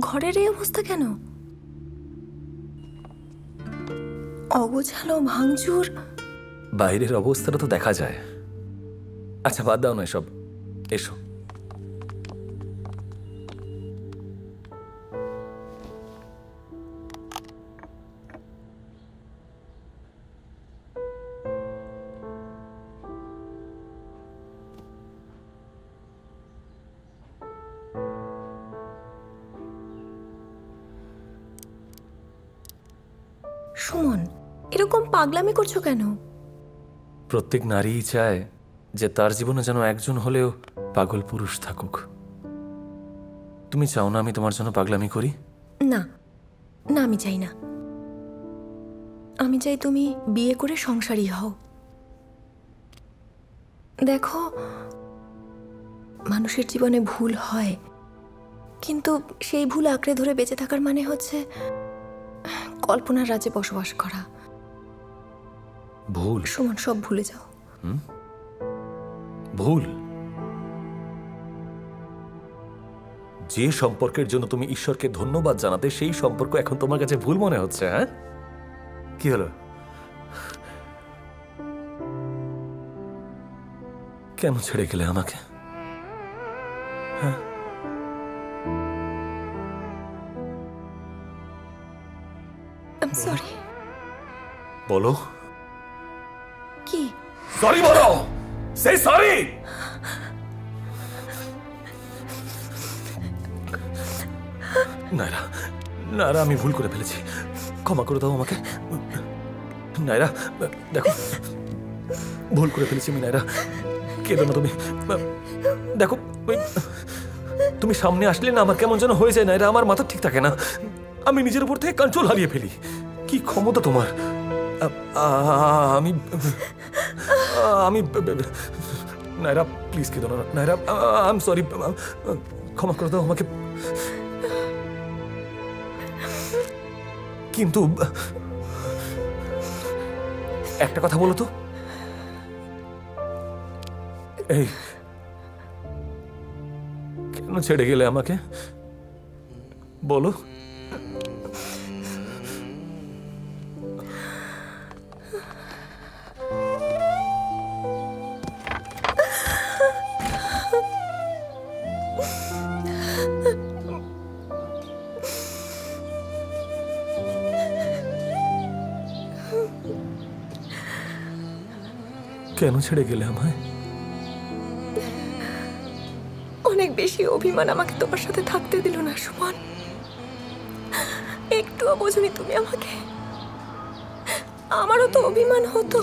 ঘরের এই অবস্থা কেন? অগোছালো, ভাঙচুর। বাইরের অবস্থাটা তো দেখা যায়। আচ্ছা বাদ দাও না এসব, এসো। সুমন, এরকম পাগলামি করছো কেন? প্রত্যেক নারীই চায় যে তার জীবনে যেন একজন হলেও পাগল পুরুষ থাকুক। তুমি চাও না আমি তোমার জন্য পাগলামি করি? না না, আমি চাই না। আমি চাই তুমি বিয়ে করে সংসারী হও। দেখো, মানুষের জীবনে ভুল হয়, কিন্তু সেই ভুল আঁকড়ে ধরে বেঁচে থাকার মানে হচ্ছে কল্পনার রাজ্যে বসবাস করা। ভুল সুমন, সব ভুলে যাও। ভুল? যে সম্পর্কের জন্য তুমি ঈশ্বরকে ধন্যবাদ জানাতে, সেই সম্পর্ক এখন তোমার কাছে ভুল মনে হচ্ছে? হ্যাঁ, কি হলো? কেন ছেড়ে গেলে আমাকে? হ্যাঁ, I'm sorry. বলো। কি? সরি বলো। Say sorry. নায়রা, নায়রা, আমি ভুল করে ফেলেছি, ক্ষমা করে দাও আমাকে। নায়রা দেখো, ভুল করে ফেলেছি আমি। নায়রা, কেঁদো না তুমি। দেখো, তুমি সামনে আসলে না আমার কেমন যেন হয়ে যায়। নায়রা, আমার মাথা ঠিক থাকে না, আমি নিজের উপর থেকে কন্ট্রোল হারিয়ে ফেলি। কি ক্ষমতা তোমার! আমি আমি নায়রা, প্লিজ কেঁদো না। নায়রা, আই এম সরি, ক্ষমা করে দাও আমাকে। কিন্তু একটা কথা বলো তো, এই কেন ছেড়ে গেলে আমাকে? বলো। কেন ছেড়ে গেলে আমায়? অনেক বেশি অভিমান আমাকে তোমার সাথে থাকতে দিল না সুমন। একটুও বোঝনি তুমি আমাকে। আমারও তো অভিমান হতো।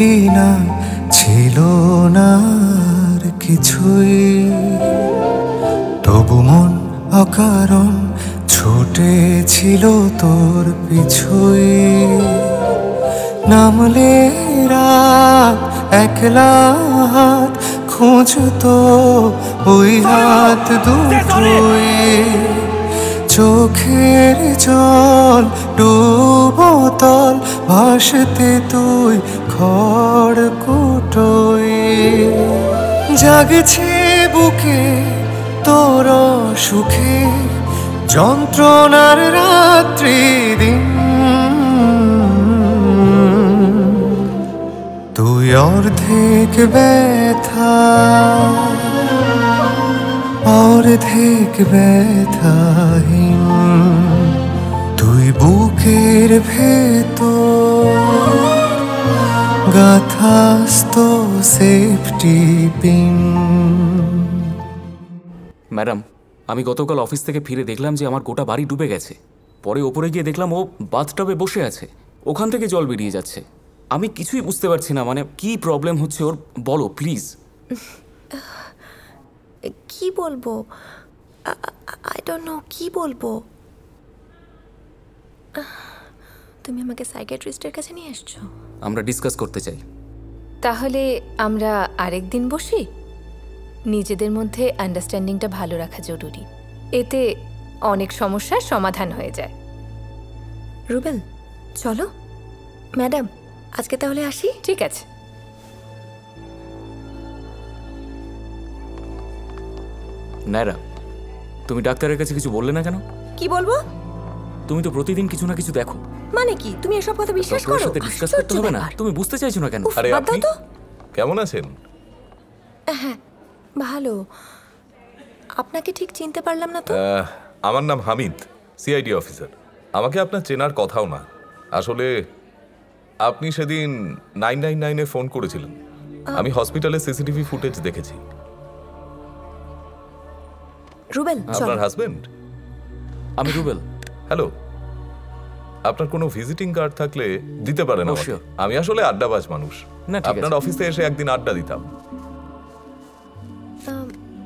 পেলি না, ছিল না আর কিছুই, তবু মন অকারণ ছুটেছিল তোর পিছুই। নামলে রাত একলা হাত খুঁজতো ওই হাত দুটোই, চোখের জল ডুবোতল ভাসতে তুই খড়কুটোই। জাগছে বুকে তোর সুখে যন্ত্রণার রাত্রি দিন, তুই অর্ধেক ব্যথা অর্ধেক ব্যথাহীন, তুই বুকের ভেতর গাথাস্ত সেফটি পিন। ম্যাডাম, আমি গতকাল অফিস থেকে ফিরে দেখলাম যে আমার গোটা বাড়ি ডুবে গেছে। পরে ওপরে গিয়ে দেখলাম ও বাথটবে বসে আছে, ওখান থেকে জল বেরিয়ে যাচ্ছে। আমি কিছুই বুঝতে পারছি না, মানে কি প্রবলেম হচ্ছে ওর, বলো প্লিজ। কি বলবো, আই ডোন্ট নো কি বলবো। তুমি আমাকে সাইকিয়াট্রিস্টের কাছে নিয়ে এসছো? আমরা ডিসকাস করতে চাই। তাহলে আমরা আরেকদিন বসি। নিজেদের মধ্যে আন্ডারস্ট্যান্ডিংটা ভালো রাখা জরুরি, এতে অনেক সমস্যার সমাধান হয়ে যায়। রুবেল চলো। ম্যাডাম আজকে তাহলে আসি? ঠিক আছে। নায়রা, তুমি ডাক্তারের কাছে কিছু বললে না কেন? কি বলবো? তুমি তো প্রতিদিন কিছু না কিছু দেখো। মানে কি তুমি এসব কথা বিশ্বাস করো? ডক্টরের সাথে ডিসকাস করতে হবে না? তুমি বুঝতে চাইছো না কেন? আরে আপনি কেমন আছেন? হ্যাঁ ভালো। আপনাকে ঠিক চিনতে পারলাম না তো। আমার নাম হামিদ, সিআইডি অফিসার। আমাকে আপনার চেনার কথাও না। আসলে আপনি সেদিন 999-এ ফোন করেছিলেন। আমি হসপিটালের সিসিটিভি ফুটেজ দেখেছি। রুবেল আপনার হাজবেন্ড? আমি রুবেল। হ্যালো, আপনার কোনো ভিজিটিং কার্ড থাকলে দিতে পারেন আমাকে। আমি আসলে আড্ডাবাজ মানুষ। আপনার অফিসে এসে একদিন আড্ডা দিতাম।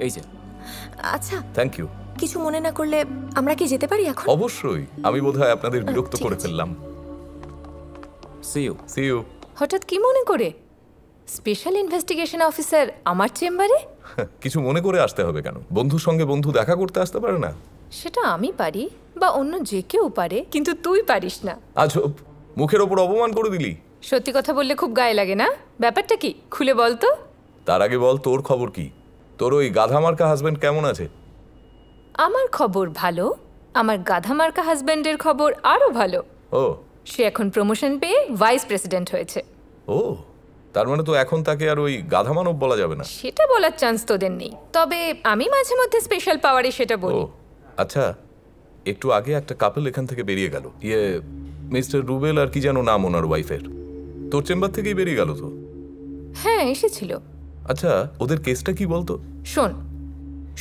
এই যে। আচ্ছা থ্যাংক ইউ। কিছু মনে না করলে আমরা কি যেতে পারি এখন? অবশ্যই। আমি বোধহয় আপনাদের বিরক্ত করে ফেললাম। See you. হঠাৎ কি মনে করে? স্পেশাল ইনভেস্টিগেশন অফিসার আমার চেম্বারে? কিছু মনে করে আসতে হবে কেন? বন্ধুর সঙ্গে বন্ধু দেখা করতে আসতে পারে না? সেটা আমি পারি বা অন্য যে কেউ পারে, কিন্তু তুই পারিস না। আজব, মুখের ওপর অপমান করে দিলি। সত্যি কথা বললে খুব গায়ে লাগে না? ব্যাপারটা কি খুলে বল তো। তার আগে বল তোর খবর কি? তোর ওই গাধামার্কা হাজবেন্ড কেমন আছে? আমার খবর ভালো, আমার গাধামার্কা হাজবেন্ডের খবর আরো ভালো। ও, সে এখন প্রমোশন পেয়ে ভাইস প্রেসিডেন্ট হয়েছে। ও, তার মানে তো এখন তাকে আর ওই গাধা মানব বলা যাবে না। সেটা বলার চান্স তোদের নেই, তবে আমি মাঝে মধ্যে স্পেশাল পাওয়ারে সেটা বলি। আচ্ছা, একটু আগে একটা কাপল এখান থেকে বেরিয়ে গেল। মিস্টার রুবেল আর কি যেন নাম ওনার ওয়াইফের। তোর চেম্বার থেকেই বেরিয়ে গেল তো? হ্যাঁ এসেছিল। আচ্ছা, ওদের কেসটা কি বলতো? শোন,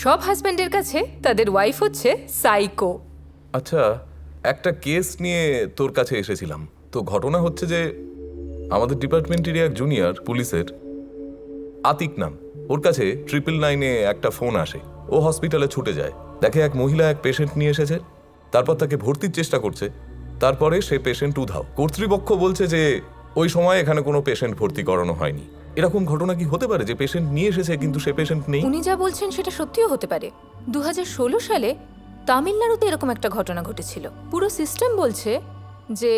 সব হাজবেন্ডের কাছে তাদের ওয়াইফ হচ্ছে সাইকো। আচ্ছা, একটা কেস নিয়ে তোর কাছে এসেছিলাম। তো ঘটনা হচ্ছে যে আমাদের ডিপার্টমেন্টেরই এক জুনিয়র পুলিশের, আতিক নাম, ওর কাছে 999-এ একটা ফোন আসে। ও হসপিটালে ছুটে যায়, দেখে এক মহিলা এক পেশেন্ট নিয়ে এসেছে। তারপর তাকে ভর্তির চেষ্টা করছে। তারপরে সে পেশেন্ট উধাও। কর্তৃপক্ষ বলছে যে ওই সময় এখানে কোনো পেশেন্ট ভর্তি করানো হয়নি। এরকম ঘটনা কি হতে পারে যে পেশেন্ট নিয়ে এসেছে কিন্তু সে পেশেন্ট নেই? উনি যা বলছেন সেটা সত্যিও হতে পারে। 2016 সালে তামিলনাড়ুতে এরকম একটা ঘটনা ঘটেছিল। পুরো সিস্টেম বলছে যে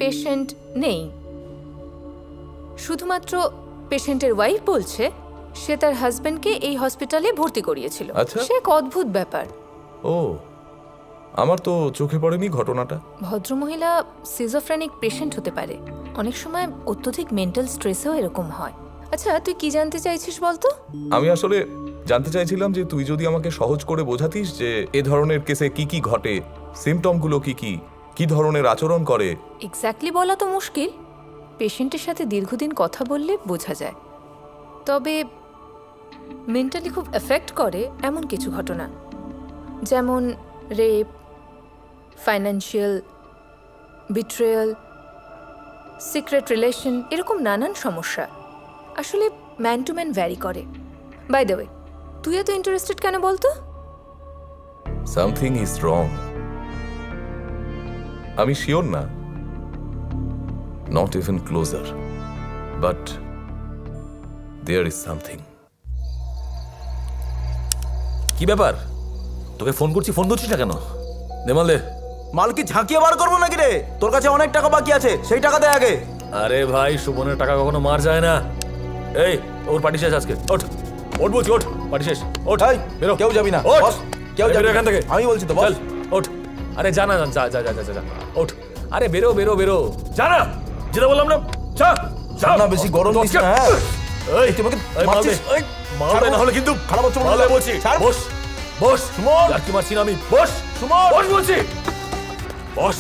পেশেন্ট নেই, শুধুমাত্র পেশেন্টের ওয়াইফ বলছে সে তার হাজবেন্ডকে এই হসপিটালে ভর্তি করিয়েছিল। সে এক অদ্ভুত ব্যাপার। ও, আমার তো চোখে পড়েনি ঘটনাটা। ভদ্রমহিলা সিজোফ্রেনিক পেশেন্ট হতে পারে, অনেক সময় অত্যধিক মেন্টাল স্ট্রেসেও এরকম হয়। আচ্ছা, তুই কি জানতে চাইছিস বলতো? আমি আসলে জানতে চাইছিলাম যে তুই যদি আমাকে সহজ করে বোঝাতিস যে এ ধরনের কেসে কি কি ঘটে, সিমটমগুলো কি কি, কি ধরনের আচরণ করে। এক্স্যাক্টলি বলা তো মুশকিল, পেশেন্টের সাথে দীর্ঘদিন কথা বললে বোঝা যায়। তবে মেন্টালি খুব এফেক্ট করে এমন কিছু ঘটনা, যেমন rape, financial betrayal, secret relation, এরকম নানান সমস্যা আসলে ম্যান টু ম্যান ভ্যারি করে। বাই দ্য ওয়ে, তুই এত ইন্টারেস্টেড কেন বলতো? Something is wrong. আমি শিওর না, not even closer, but there is something. কি ব্যাপার? তোকে ফোন করছি, ফোন ধরছিস না কেন? দে মাল দে। মাল কি ঝাঁকিয়ে বার করবো নাকি রে? তোর কাছে অনেক টাকা বাকি আছে, সেই টাকা দে আগে। আরে ভাই, সুমনের টাকা কখনো মার যায় না। এই ওর পার্টি শেষ আজকে, ওঠ ওঠ বলছি, ওঠ, পার্টি শেষ, ওঠ। বেরো। কেউ যাবি না, ওঠ, কেউ যাবি এখান থেকে। আমি বলছি তো, চল ওঠ। আরে যা না, যা যা যা যা, ওঠ। আরে বেরো বেরো বেরো, যা না, যেটা বললাম না, যা যা না। বেশি গরম দিস না। এই তোমাকে মাল দে, মাল দে, না হলে কিন্তু খারাপ হচ্ছে বলছি। বস বস, সুমন, আর কি মারছি না আমি। বস সুমন, বস বলছি, বস।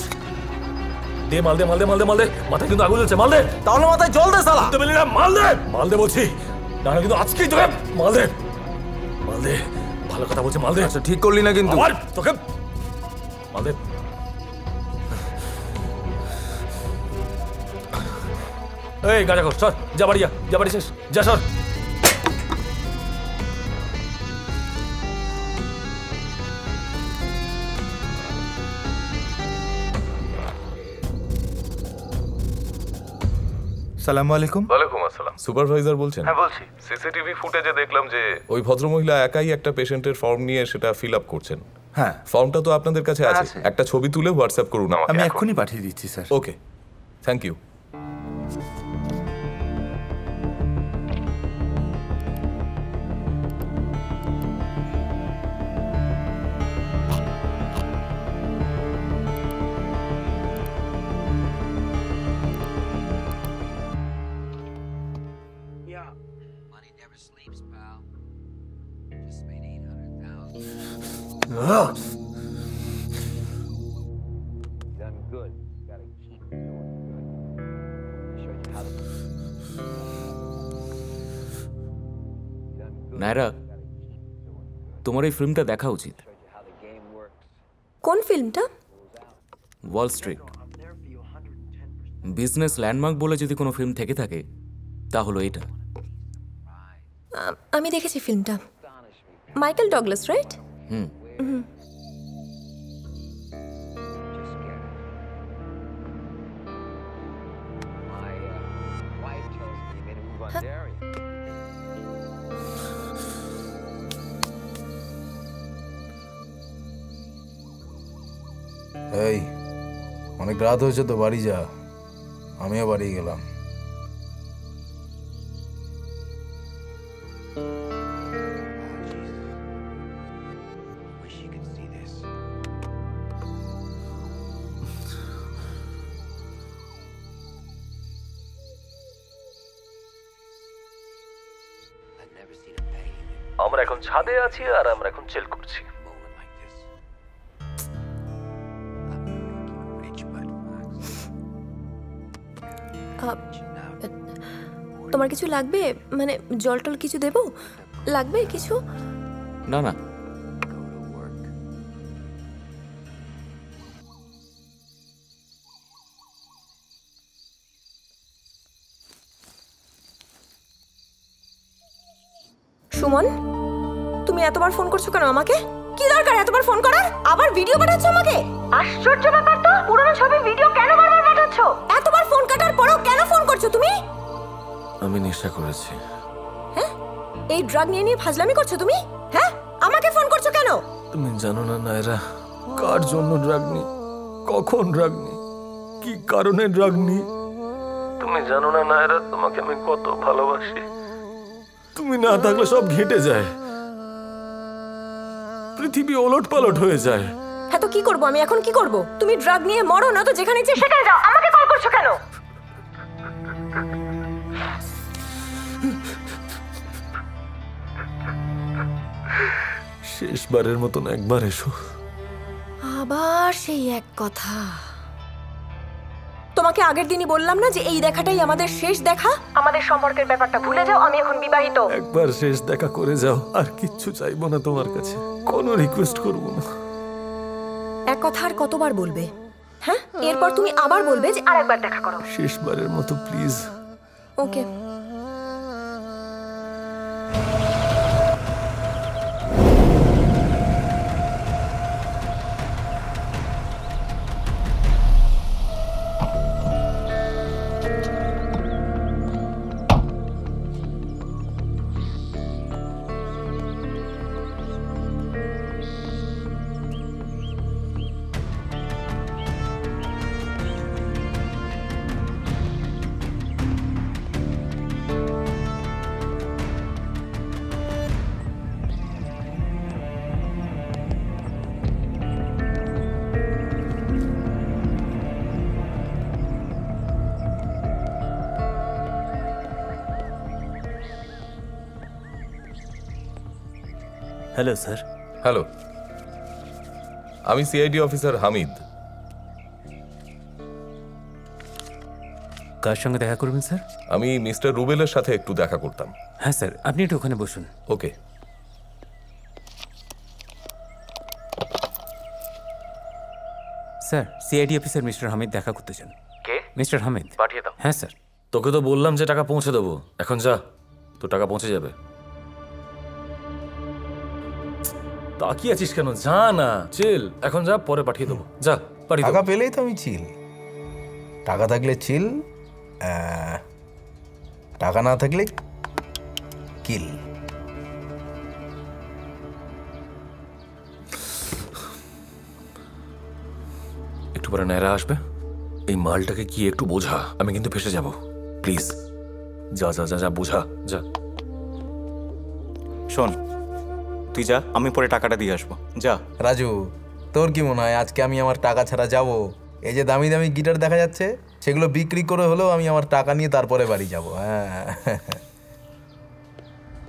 দে মাল দে, মাল দে, মাল দে, মাল দে। মাথায় কিন্তু আগুন জ্বলছে, মাল দে। তাহলে মাথায় জল দে শালা। তো বলি না, মাল দে, মাল দে বলছি, না কিন্তু আজকেই তোকে মাল দে, মাল দে। ভালো কথা বলছে, মাল দে। আচ্ছা ঠিক করলি না কিন্তু। আবার তোকে মাল দে। এই গাড়ি কর, সর, যা বাড়ি, যা, যা বাড়ি শেষ, যা সর। সালামু আলাইকুম। ওয়ালাইকুম আসসালাম। সুপারভাইজার বলছেন? হ্যাঁ বলছি। সিসিটিভি ফুটেজে দেখলাম যে ওই ভদ্রমহিলা একাই একটা পেশেন্টের ফর্ম নিয়ে সেটা ফিল আপ করছেন। হ্যাঁ, ফর্মটা তো আপনাদের কাছে আছে। একটা ছবি তুলে হোয়াটসঅ্যাপ করুন আমাকে। আমি এক্ষুনি পাঠিয়ে দিচ্ছি sir. Okay, thank you. Naira, তোমার এই ফিল্মটা দেখা উচিত। কোন ফিল্মটা? Wall Street. বিজনেস ল্যান্ডমার্ক বলে যদি কোনো ফিল্ম থেকে থাকে তা হলো এটা। আমি দেখেছি ফিল্মটা। Michael Douglas, right? হুম। এই অনেক রাত হয়েছে তো, বাড়ি যা। আমিও বাড়ি গেলাম। আমরা এখন ছাদে আছি আর আমরা এখন চিল করছি। তোমার কিছু লাগবে? মানে জল টল কিছু দেবো? লাগবে কিছু? না না, সুমন, তুমি এতবার ফোন করছো কেন আমাকে? কি দরকার এতবার ফোন করার? আবার ভিডিও পাঠাচ্ছ আমাকে? আশ্চর্য ব্যাপার তো, পুরনো ছবি ভিডিও কেন বারবার পাঠাচ্ছ? এতবার ফোন কাটার পরেও কেন ফোন করছো তুমি? আমি নেশা করেছি। হ্যাঁ, এই ড্রাগ নিয়ে নিয়ে ফাজলামি করছো তুমি? হ্যাঁ, আমাকে ফোন করছো কেন? তুমি জানো না নায়রা, কার জন্য ড্রাগ নি, কখন ড্রাগ নি, কি কারণে ড্রাগ নি। তুমি জানো না নায়রা, তোমাকে আমি কত ভালোবাসি। তুমি না থাকলে সব ঘেঁটে যায়, পৃথিবী ওলট পালট হয়ে যায়। হ্যাঁ তো কি করবো আমি এখন? কি করবো? তুমি ড্রাগ নিয়ে মরো না তো, যেখানে ইচ্ছে সেখানে যাও। আমাকে কল করছো কেন? শেষবারের মতন একবার এসো। আবার সেই এক কথা। তোমাকে আগের দিনই বললাম না যে এই দেখাটাই আমাদের শেষ দেখা? আমাদের সম্পর্কের ব্যাপারটা ভুলে যাও, আমি এখন বিবাহিত। একবার শেষ দেখা করে যাও, আর কিচ্ছু চাইবো না তোমার কাছে, কোনো রিকোয়েস্ট করবো না। এক কথা আর কতবার বলবে? হ্যাঁ, এরপর তুমি আবার বলবে যে আরেকবার দেখা করো। শেষবারের মতো please. Okay. Hello sir. Hello, আমি সিআইডি অফিসার হামিদ। কার সঙ্গে দেখা করবেন স্যার? আমি মিস্টার রুবেলের সাথে একটু দেখা করতাম। হ্যাঁ স্যার, আপনি একটু ওখানে বসুন। Okay. Sir, CID officer mister Hamid দেখা করতে চান। কে? মিস্টার হামিদ। পাঠিয়ে দাও। হ্যাঁ স্যার। তোকে তো বললাম যে টাকা পৌঁছে দেবো, এখন যা, তোর টাকা পৌঁছে যাবে। তাকিয়ে আছিস কেন? যা না, চিল, এখন যা, পরে পাঠিয়ে দেবো, যা পাঠিয়ে দেবো। টাকা পেলেই তো আমি চিল। টাকা থাকলে চিল, টাকা না থাকলে কিল। একটু পরে নায়রা আসবে, এই মালটাকে কি একটু বোঝা, আমি কিন্তু ফেসে যাব, প্লিজ। যা যা যা যা, বোঝা, যা। শোন, তুই যা, আমি পরে টাকাটা দিয়ে আসবো, যা। রাজু, তোর কি মনে হয় আজকে আমি আমার টাকা ছাড়া যাব? এই যে দামি দামি গিটার দেখা যাচ্ছে, সেগুলো বিক্রি করে হলেও আমি আমার টাকা নিয়ে তারপরে বাড়ি যাব। হ্যাঁ,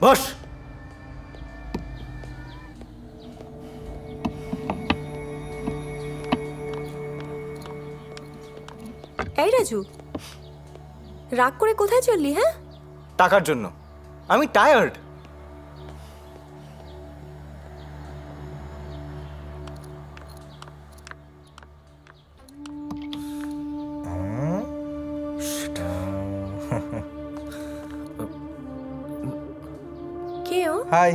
বস। এই রাজু, রাগ করে কোথায় চললি? হ্যাঁ, টাকার জন্য। আমি টায়ার্ড। কে ও? হাই।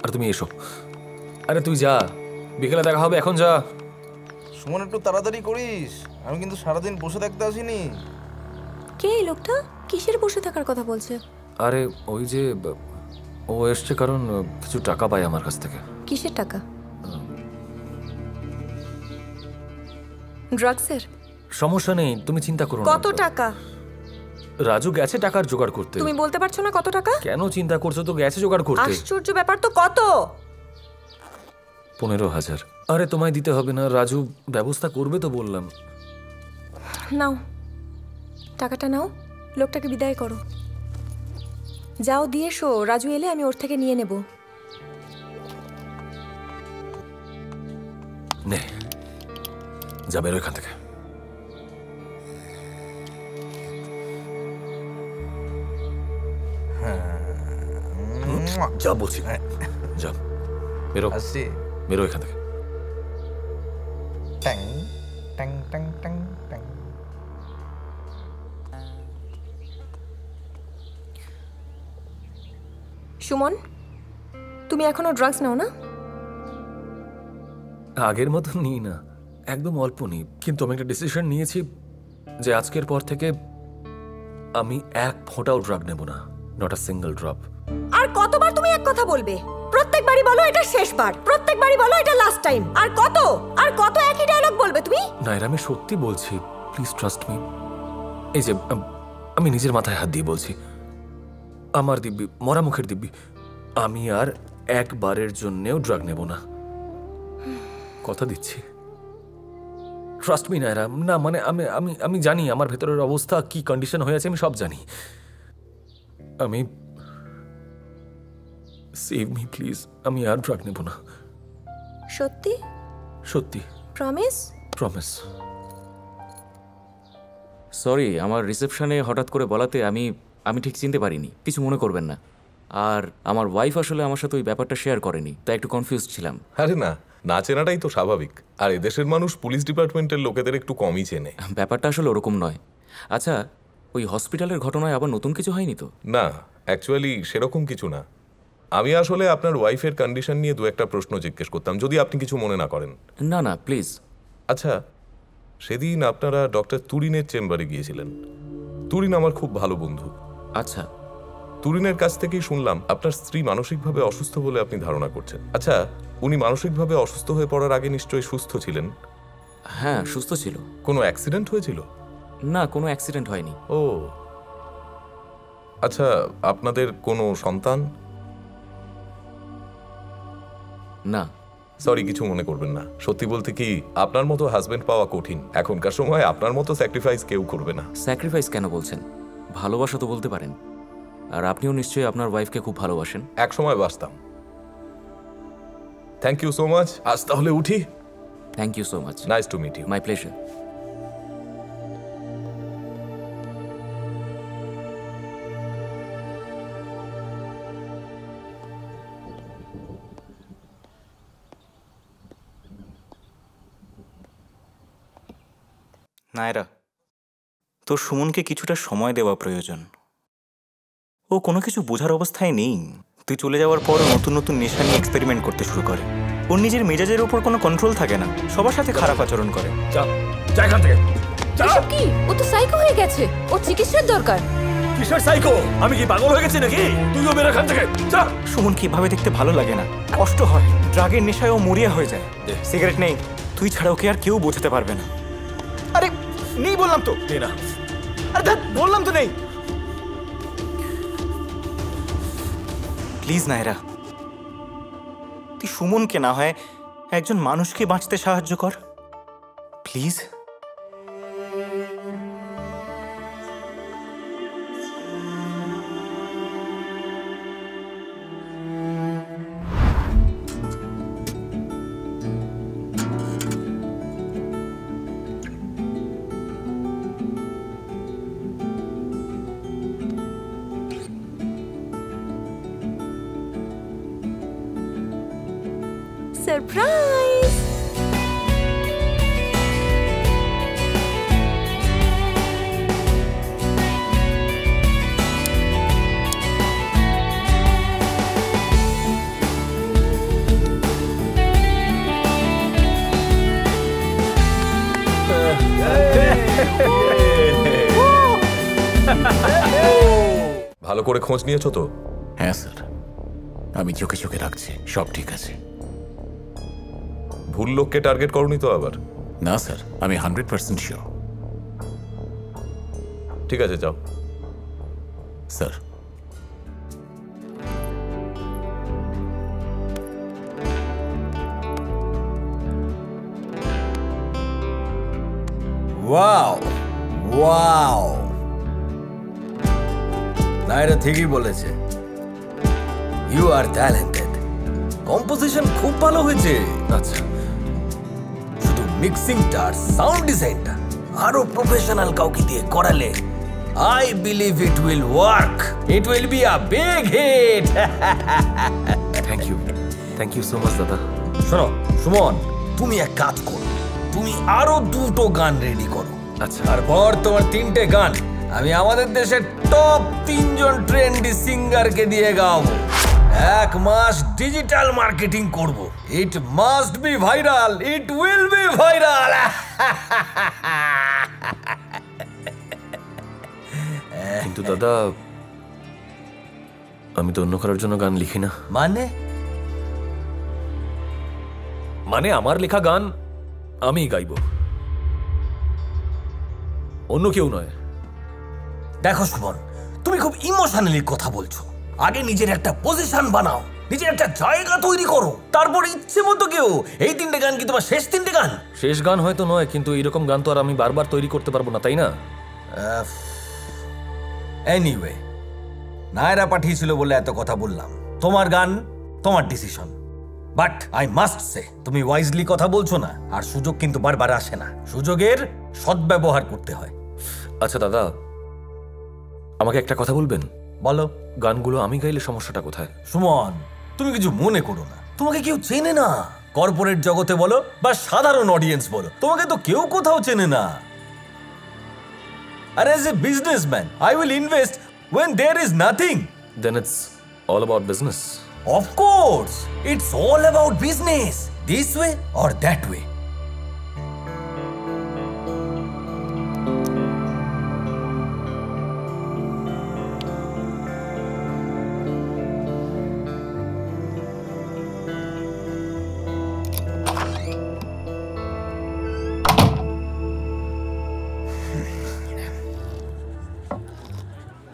আর তুমি এসো। আরে তুই যা, বিকেলে দেখা হবে, এখন যা। সুমন, একটু তাড়াতাড়ি করিস, আমি কিন্তু সারাদিন বসে থাকতে আসিনি। কে এই লোকটা? কিসের বসে থাকার কথা বলছে? আরে ওই যে ও এসছে কারণ কিছু টাকা পায় আমার কাছ থেকে। কিসের টাকা? ড্রাগসের? সমস্যা নেই, তুমি চিন্তা করো না। কত টাকা? রাজু গেছে টাকার জোগাড় করতে। তুমি বলতে পারছো না কত টাকা? কেন চিন্তা করছো? তো গেছে জোগাড় করতে। আশ্চর্য ব্যাপার তো। কত? 15,000। আরে তোমায় দিতে হবে না, রাজু ব্যবস্থা করবে তো বললাম। নাও টাকাটা, নাও, লোকটাকে বিদায় করো। যাও দিয়ে এসো, রাজু এলে আমি ওর থেকে নিয়ে নেব। নে, যা, বেরো এখান থেকে। যা বলছি, যা, বেরো, বেরো এখান থেকে। ট্যাং ট্যাং ট্যাং ট্যাং ট্যাং। সুমন, তুমি এখনো ড্রাগস নাও না? আগের মতো নিই না, একদম অল্প নিই, কিন্তু আমি একটা ডিসিশন নিয়েছি যে আজকের পর থেকে আমি এক ফোঁটাও ড্রাগ নেব না, নট আ সিঙ্গেল ড্রপ। আর কতবার তুমি এক কথা বলবে? প্রত্যেকবারই বলো এটা শেষবার, প্রত্যেকবারই বলো এটা লাস্ট টাইম। আর কত একই ডায়লগ বলবে তুমি? নাইরা, আমি সত্যি বলছি, প্লিজ ট্রাস্ট মি। এই যে আমি নিজের মাথায় হাত দিয়ে বলছি, আমার দিব্যি, মরা মুখের দিব্যি, আমি আর একবারের জন্যেও ড্রাগ নেব না, কথা দিচ্ছি। ট্রাস্ট মি নাইরা। না মানে আমি আমি আমি জানি আমার ভেতরের অবস্থা কি কন্ডিশন হয়ে আছে, আমি সব জানি। আমি সেভ মি প্লিজ, আমি আর ড্রাগ নেব না। সত্যি? সত্যি। প্রমিস? প্রমিস। সরি, আমার রিসেপশনে হঠাৎ করে বলাতে আমি ঠিক চিনতে পারিনি, কিছু মনে করবেন না। আর আমার ওয়াইফ আসলে আমার সাথে ওই ব্যাপারটা শেয়ার করেনি, তাই একটু কনফিউজ ছিলাম। আরে না, না চেনাটাই তো স্বাভাবিক। আর এদেশের মানুষ পুলিশ ডিপার্টমেন্টের লোকেদের একটু কমই চেনে। ব্যাপারটা আসলে ওরকম নয়। আচ্ছা, ওই হসপিটালের ঘটনায় আবার নতুন কিছু হয়নি তো? না, অ্যাকচুয়ালি সেরকম কিছু না। আমি আসলে আপনার ওয়াইফের কন্ডিশন নিয়ে দু একটা প্রশ্ন জিজ্ঞেস করতাম, যদি আপনি কিছু মনে না করেন। না না, প্লিজ। আচ্ছা, সেদিন আপনারা ডক্টর তুরিনের চেম্বারে গিয়েছিলেন। তুরিন আমার খুব ভালো বন্ধু। আচ্ছা। তুরিনের কাছ থেকেই শুনলাম আপনার স্ত্রী মানসিকভাবে অসুস্থ বলে আপনি ধারণা করছেন। আচ্ছা, উনি মানসিকভাবে অসুস্থ হয়ে পড়ার আগে নিশ্চয়ই সুস্থ ছিলেন? হ্যাঁ, সুস্থ ছিল। কোনো অ্যাক্সিডেন্ট হয়েছিল? না, কোনো অ্যাক্সিডেন্ট হয়নি। ও আচ্ছা, আপনাদের কোনো সন্তান? না। সরি, কিছু মনে করবেন না। সত্যি বলতে কি, আপনার মতো হাজবেন্ড পাওয়া কঠিন। এখনকার সময় আপনার মতো স্যাক্রিফাইস কেউ করবে না। স্যাক্রিফাইস কেন বলছেন? ভালোবাসা তো বলতে পারেন। আর আপনিও নিশ্চয়ই আপনার ওয়াইফকে খুব ভালোবাসেন। এক সময় বাসতাম। Thank you so much. আজ তাহলে উঠি। Thank you so much. Nice to meet you. My pleasure. Naira, তোর সুমনকে কিছুটা সময় দেওয়া প্রয়োজন। ও কোনো কিছু বোঝার অবস্থায় নেই। তুই চলে যাওয়ার পর নতুন নতুন নেশা নিয়ে এক্সপেরিমেন্ট করতে শুরু করে। ওর নিজের মেজাজের উপর কোনো কন্ট্রোল থাকে না, সবার সাথে খারাপ আচরণ করে। এসব কি? ও তো সাইকো হয়ে গেছে। ও চিকিৎসার দরকার। কিসের সাইকো? আমি কি পাগল হয়ে গেছি নাকি? তুইও বের এখান থেকে। সুমনকে এভাবে দেখতে ভালো লাগে না, কষ্ট হয়। ড্রাগের নেশায় ও মরিয়া হয়ে যায়। সিগারেট নেই, তুই ছাড়া ওকে আর কেউ বোঝাতে পারবে না। আরে নেই বললাম তো। না, আরে ধ্যাৎ, বললাম তো নেই। প্লিজ নায়রা, তুই সুমনকে না হয় একজন মানুষকে বাঁচতে সাহায্য কর প্লিজ। সারপ্রাইজ! ভালো করে খোঁজ নিয়েছো তো? হ্যাঁ স্যার, আমি চোখে চোখে রাখছি, সব ঠিক আছে। ভুল লোককে টার্গেট করনি তো আবার? না স্যার, আমি 100% শিওর। ঠিক আছে, যাও। স্যার, ওয়াও ওয়াও, নায়রা ঠিকই বলেছে। You R talented. কম্পোজিশন খুব ভালো হয়েছে। আচ্ছা, শুধু মিক্সিংটা আর সাউন্ড ডিজাইনটা আরো প্রফেশনাল কাউকে দিয়ে করালে I believe it will work. It will be a big hit. Thank you so much দাদা। শোনো সুমন, তুমি এক কাজ করো, তুমি আরো 2টো গান রেডি করো। আচ্ছা, তারপর তোমার 3টে গান আমি আমাদের দেশের টপ 3জন ট্রেন্ডি সিঙ্গারকে দিয়ে গাওয়াবো। 1 মাস ডিজিটাল মার্কেটিং করব। It must be viral, it will B viral. কিন্তু দাদা, আমি তো অন্য কারোর জন্য গান লিখি না। মানে আমার লেখা গান আমিই গাইব, অন্য কেউ নয়। দেখো সুমন, তুমি খুব ইমোশনালি কথা বলছো। আগে নিজের একটা পজিশন বানাও, নিজের একটা জায়গা তৈরি করো, তারপর ইচ্ছে মতো কেউ। এই 3টে গান কি তোমার শেষ 3টে গান? শেষ গান হয়তো নয়, কিন্তু এরকম গান তো আর আমি বারবার তৈরি করতে পারবো না, তাই না? এনিওয়ে, নায়রা পাঠিয়েছিল বলে এত কথা বললাম। তোমার গান, তোমার decision. But I must say, তুমি ওয়াইজলি কথা বলছো না। আর সুযোগ কিন্তু বারবার আসে না, সুযোগের সদ্ব্যবহার করতে হয়। আচ্ছা দাদা, আমাকে একটা কথা বলবেন? বলো। গানগুলো আমি গাইলে সমস্যাটা কোথায়? সুমন, তুমি কিছু মনে করো না, তোমাকে কেউ চেনে না। কর্পোরেট জগতে বলো বা সাধারণ অডিয়েন্স বলো, তোমাকে তো কেউ কোথাও চেনে না। আর as a businessman I will invest when there is nothing. Then it's all about business. Of course, it's all about business. This way or that way.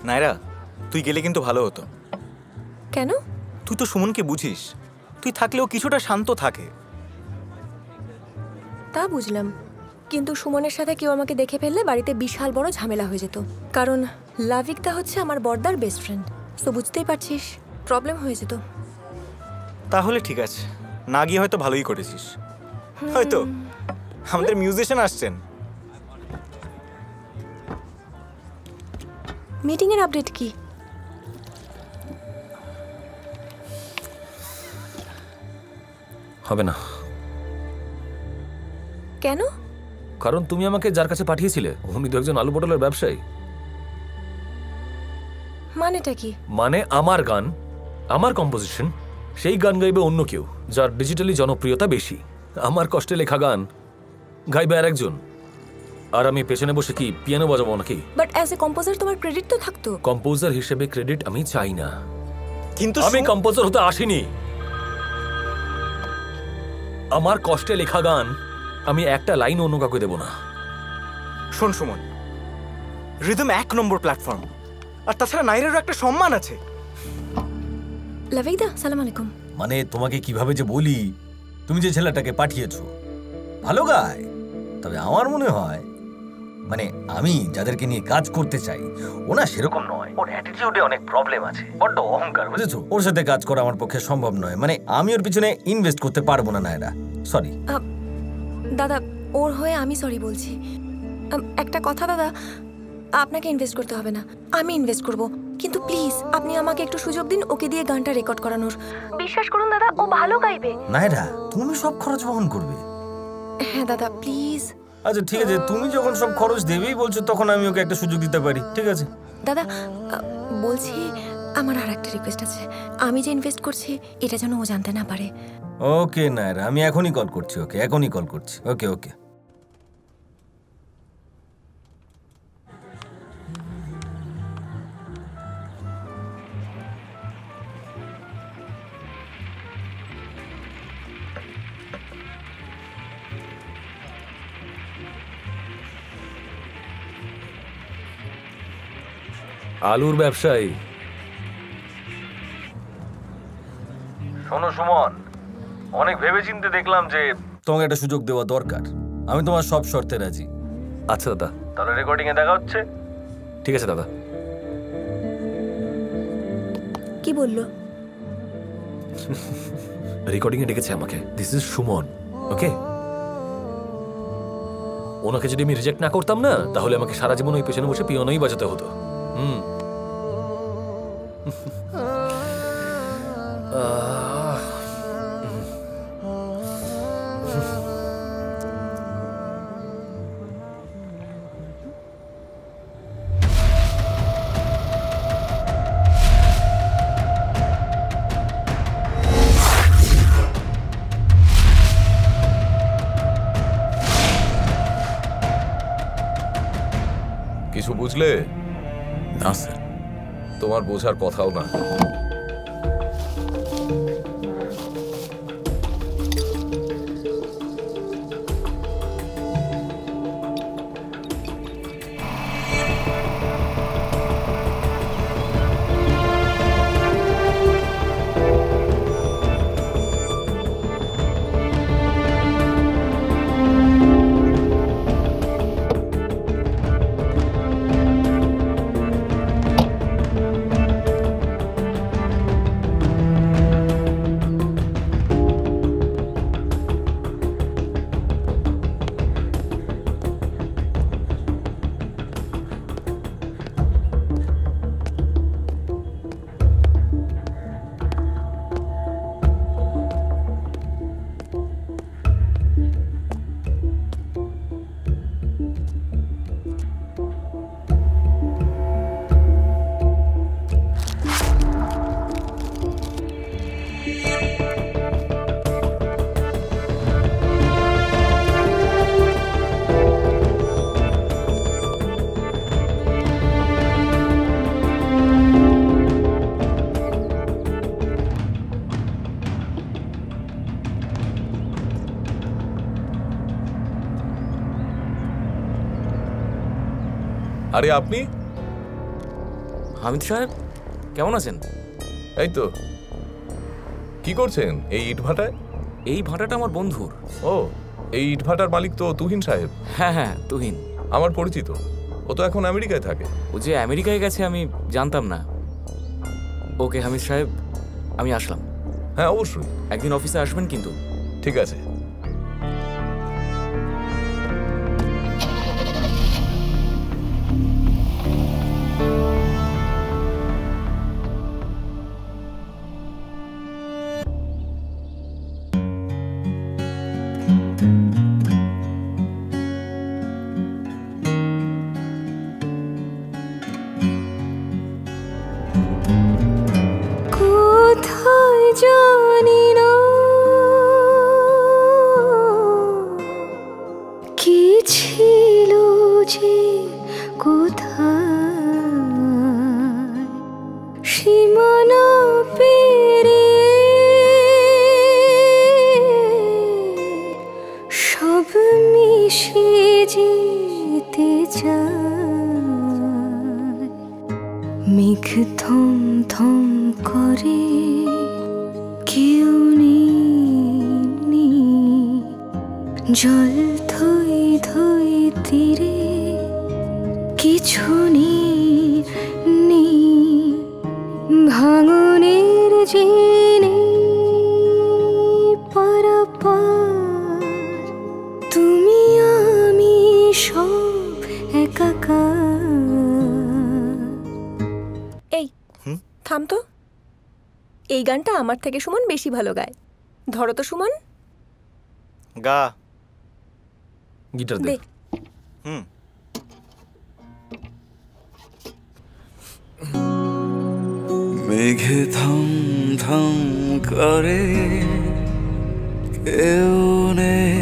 Naira, তুই গেলে কিন্তু ভালো হতো। কেন? তুই তো সুমনকে বুঝিস, তুই থাকলেও কিছুটা শান্ত থাকে। তা বুঝলাম, কিন্তু সুমনের সাথে কেউ আমাকে দেখে ফেললে বাড়িতে বিশাল বড় ঝামেলা হয়ে যেত। কারণ লাভিকদা হচ্ছে আমার বর্দার বেস্ট ফ্রেন্ড, তো বুঝতেই পারছিস প্রবলেম হয়ে যেত। তাহলে ঠিক আছে, না গিয়ে হয়তো ভালোই করেছিস। হয়তো আমাদের মিউজিশিয়ান আসছেন। মিটিং এর আপডেট কি? হবে না। কেন? কারণ তুমি আমাকে যার কাছে পাঠিয়েছিলে উনি তো একজন আলু পটলের ব্যবসায়ী। মানেটা কি? মানে আমার গান, আমার কম্পোজিশন, সেই গান গাইবে অন্য কেউ যার ডিজিটালি জনপ্রিয়তা বেশি। আমার কষ্টে লেখা গান গাইবে আর একজন, আর আমি পেছনে বসে কি পিয়ানো বাজাবো নাকি? বাট অ্যাজ এ কম্পোজার তোমার ক্রেডিট তো থাকতো। কম্পোজার হিসেবে ক্রেডিট আমি চাই না, কিন্তু আমি কম্পোজার হতে আসিনি। আমার কষ্টে লেখা গান আমি একটা লাইন অন্য কাউকে দেব না। শোন সুমন, রিদম 1 নম্বর প্ল্যাটফর্ম, আর তাছাড়া নাইরেরও একটা সম্মান আছে। লাভিকদা, সালাম আলাইকুম। মানে তোমাকে কিভাবে যে বলি, তুমি যে ছেলেটাকে পাঠিয়েছো ভালো গায়, তবে আমার মনে হয় মানে আমি যাদেরকে নিয়ে কাজ করতে চাই ওনা সেরকম নয়। ওর অ্যাটিটিউডে অনেক প্রবলেম আছে, বড্ড অহংকার, বুঝেছো? ওর সাথে কাজ করা আমার পক্ষে সম্ভব নয়। মানে আমি ওর পিছনে ইনভেস্ট করতে পারবো না। নায়রা, সরি। দাদা, ওর হয়ে আমি সরি বলছি। একটা কথা দাদা, আপনাকে ইনভেস্ট করতে হবে না, আমি ইনভেস্ট করব। কিন্তু প্লিজ আপনি আমাকে একটু সুযোগ দিন ওকে দিয়ে গানটা রেকর্ড করানোর। বিশ্বাস করুন দাদা, ও ভালো গাইবে। নায়রা, তুমি সব খরচ বহন করবে? হ্যাঁ দাদা, প্লিজ। আচ্ছা ঠিক আছে, তুমি যখন সব খরচ দেবেই বলছো তখন আমি ওকে একটা সুযোগ দিতে পারি, ঠিক আছে? দাদা বলছি, আমার আর একটা রিকোয়েস্ট আছে। আমি যে ইনভেস্ট করছি এটা যেন ও জানতে না পারে। ওকে নায়রা, আমি এখনই কল করছি ওকে, এখনই কল করছি। ওকে ওকে। আলুর ব্যবসায়ী। শোনো সুমন, অনেক ভেবেচিন্তে দেখলাম যে তোমাকে একটা সুযোগ দেওয়া দরকার। আমি তোমার সব শর্তে রাজি। আচ্ছা দাদা, তাহলে রেকর্ডিং এ দেখা হচ্ছে। ঠিক আছে দাদা। কি বললো? রেকর্ডিং এ ডেকেছে আমাকে। দিস ইজ সুমন, ওকে? ওনাকে যদি আমি রিজেক্ট না করতাম না, তাহলে আমাকে সারা জীবন ওই পেছনে বসে পিয়ানোই বাজাতে হতো। কিছু বুঝলে? না স্যার। তোমার বোঝার কথাও না। আরে আপনি? হামিদ সাহেব কেমন আছেন? এই তো। কি করছেন এই ইটভাটায়? এই ভাটাটা আমার বন্ধুর। ও, এই ইটভাটার মালিক তো তুহিন সাহেব? হ্যাঁ হ্যাঁ, তুহিন আমার পরিচিত। ও তো এখন আমেরিকায় থাকে। ও যে আমেরিকায় গেছে আমি জানতাম না। ওকে হামিদ সাহেব, আমি আসলাম। হ্যাঁ অবশ্যই। একদিন অফিসে আসবেন কিন্তু। ঠিক আছে। কোথায় জানি না কি ছিল যে কোথায় সীমানা পেরিয়ে সব মিশে যেতে চায় মেঘ থম থম করে কেউ নেই জল ধুই ধুই তীরে কিছু নেই ভাঙনের জেনে পারাপার তুমি আমি সব একাকার। এই থাম তো, এই গানটা আমার থেকে সুমন বেশি ভালো গায়। ধরো তো সুমন, গা। গিটার দে। হুম। মেঘে থম থম করে কেউ নেই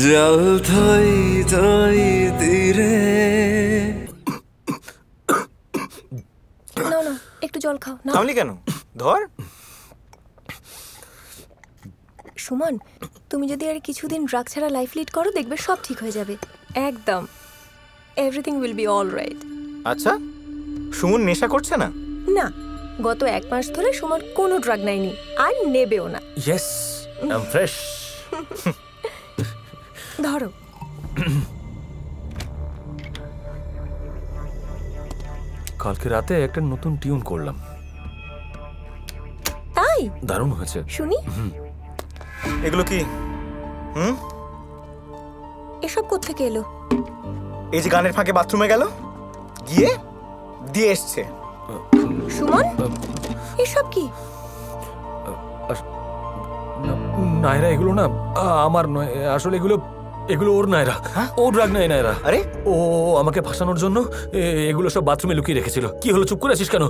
জল থই থই তীরে। নাও না একটু জল খাও না। থামলি কেন? ধর। সুমন, তুমি যদি আর কিছুদিন ড্রাগ ছাড়া লাইফ লিড করো দেখবে সব ঠিক হয়ে যাবে একদম। Everything will be all right. আচ্ছা, সুমন নেশা করছে না? না, গত 1 মাস ধরে সুমন কোনো ড্রাগ নেয়নি আর নেবেও না। Yes, I am fresh. ধরো। কালকে রাতে একটা নতুন টিউন করলাম। তাই? দারুণ হয়েছে। শুনি। এগুলো কি? এসব কোত্থেকে এলো? এই যে গানের ফাঁকে বাথরুমে গেল, গিয়ে দিয়ে এসছে। সুমন, এসব কি? নায়রা, এগুলো না আমার নয়, আসলে এগুলো ওর। নায়রা, ও ড্রাগ নেয়। নায়রা, আরে ও আমাকে ফাঁসানোর জন্য এগুলো সব বাথরুমে লুকিয়ে রেখেছিল। কি হলো, চুপ করে আছিস কেন?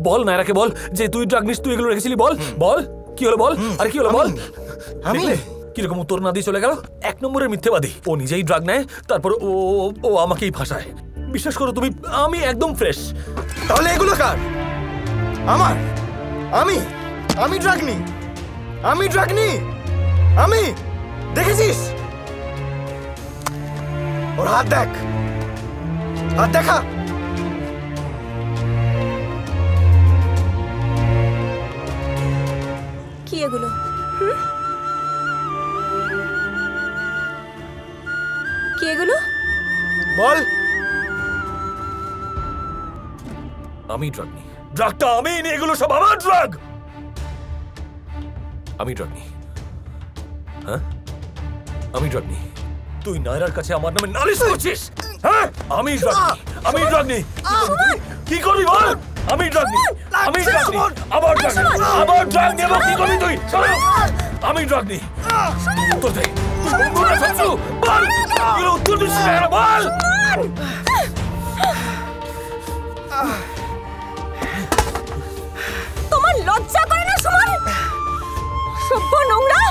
বল নায়রাকে বল যে তুই ড্রাগ নিস, তুই এগুলো রেখেছিলি। বল বল কি হলো, বল। আরে কি হলো বল। দেখলে কিরকম উত্তর না দিয়ে চলে গেল। 1 নম্বরের মিথ্যেবাদী। ও নিজেই ড্রাগ নেয়, তারপর ও আমাকেই ফাঁসায়। বিশ্বাস করো তুমি, আমি একদম ফ্রেশ। তাহলে এগুলো কার? আমার? আমি ড্রাগ নিই? আমি ড্রাগ নিই? আমি? দেখেছিস ওর হাত? দেখ, হাত দেখা। কি এগুলো? কি এগুলো? বল। আমি ড্রাগ নিই। ড্রাগটা আমি নিই, এগুলো সব আমার ড্রাগ। আমি ড্রাগ নিই। হ্যাঁ, আমি ড্রাগ নিই। তুই নায়রার কাছে আমার নামে নালিশ করছিস? হ্যাঁ, আমি ড্রাগ নিই। আমি ড্রাগ নিই। কি করবি বল? আমি ড্রাগ নিই। আমি ড্রাগ নিই। আবার ড্রাগ নিই। আবার ড্রাগ নেব। কি করবি তুই? আমি ড্রাগ নিই। উত্তর দে। তুই বন্ধু না শত্রু? বল। এগুলো উত্তর দিস না, বল। তোমার লজ্জা করে না সুমন? সভ্য নোংরা।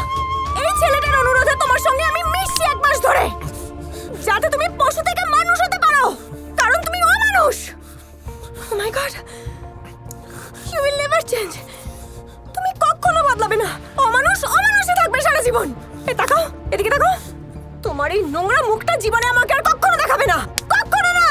এই ছেলেটার অনুরোধে তোমার সঙ্গে আমি মিশছি 1 মাস ধরে, যাতে তুমি পশু থেকে মানুষ হতে পারো, কারণ তুমি অমানুষ। Oh my God, you will never change. তুমি কখনো বদলাবে না। অমানুষই থাকবে সারা জীবন। এই তাকাও, এদিকে তাকাও। তোমার এই নোংরা মুখটা জীবনে আমাকে আর কখনো দেখাবে না, কখনো না।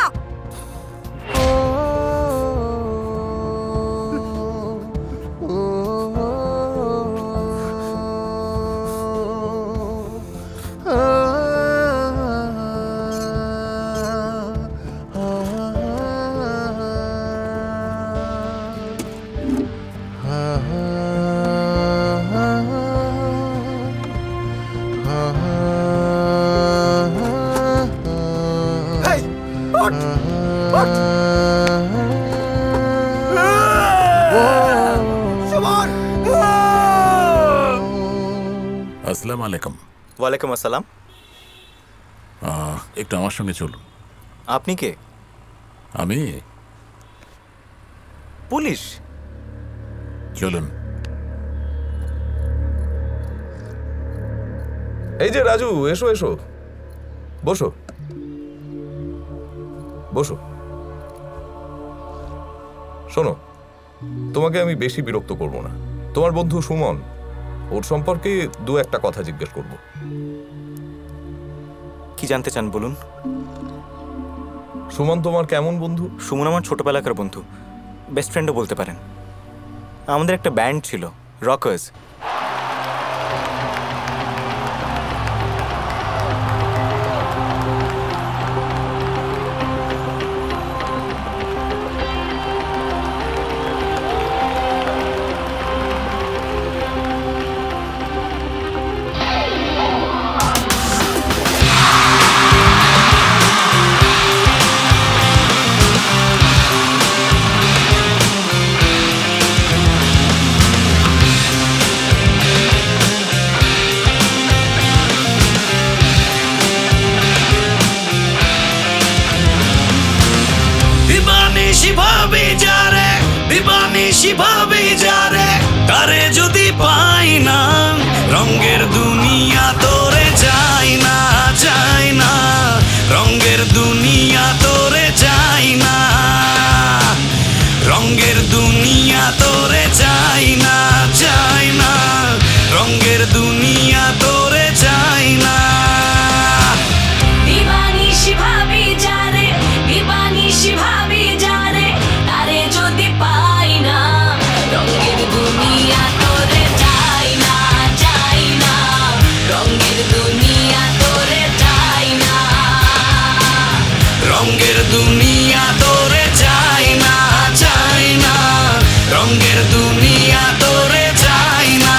আসসালামু আলাইকুম। ওয়ালাইকুম আসসালাম। একটু আমার সঙ্গে চলুন। আপনি কে? আমি পুলিশ। চলুন। এই যে রাজু, এসো এসো, বসো বসো। শোনো, তোমাকে আমি বেশি বিরক্ত করব না। তোমার বন্ধু সুমন, ওর সম্পর্কে দু একটা কথা জিজ্ঞেস করব। কি জানতে চান বলুন। সুমন তোমার কেমন বন্ধু? সুমন আমার ছোটবেলাকার বন্ধু, বেস্ট ফ্রেন্ডও বলতে পারেন। আমাদের একটা ব্যান্ড ছিল, রকার্স। ভাবে যারে তারে যদি পাই না, রঙের দুনিয়া তোরে যায় না, যায় না, রঙের দুনিয়া তোরে যায় না, রঙের দুনিয়া তোরে যায় না, যায় না, রঙের দুনিয়া তোরে যায় না। দিবানিশি ভাবি যারে, দিবানিশি ভাবি যারে তারে যদি পাই না, রঙের দুনিয়া তোরে যায় না, যায় না, রঙের দুনিয়া তোরে যায় না, রঙের দুনিয়া তোরে যায় না, যায় না, রঙের দুনিয়া তোরে যায় না।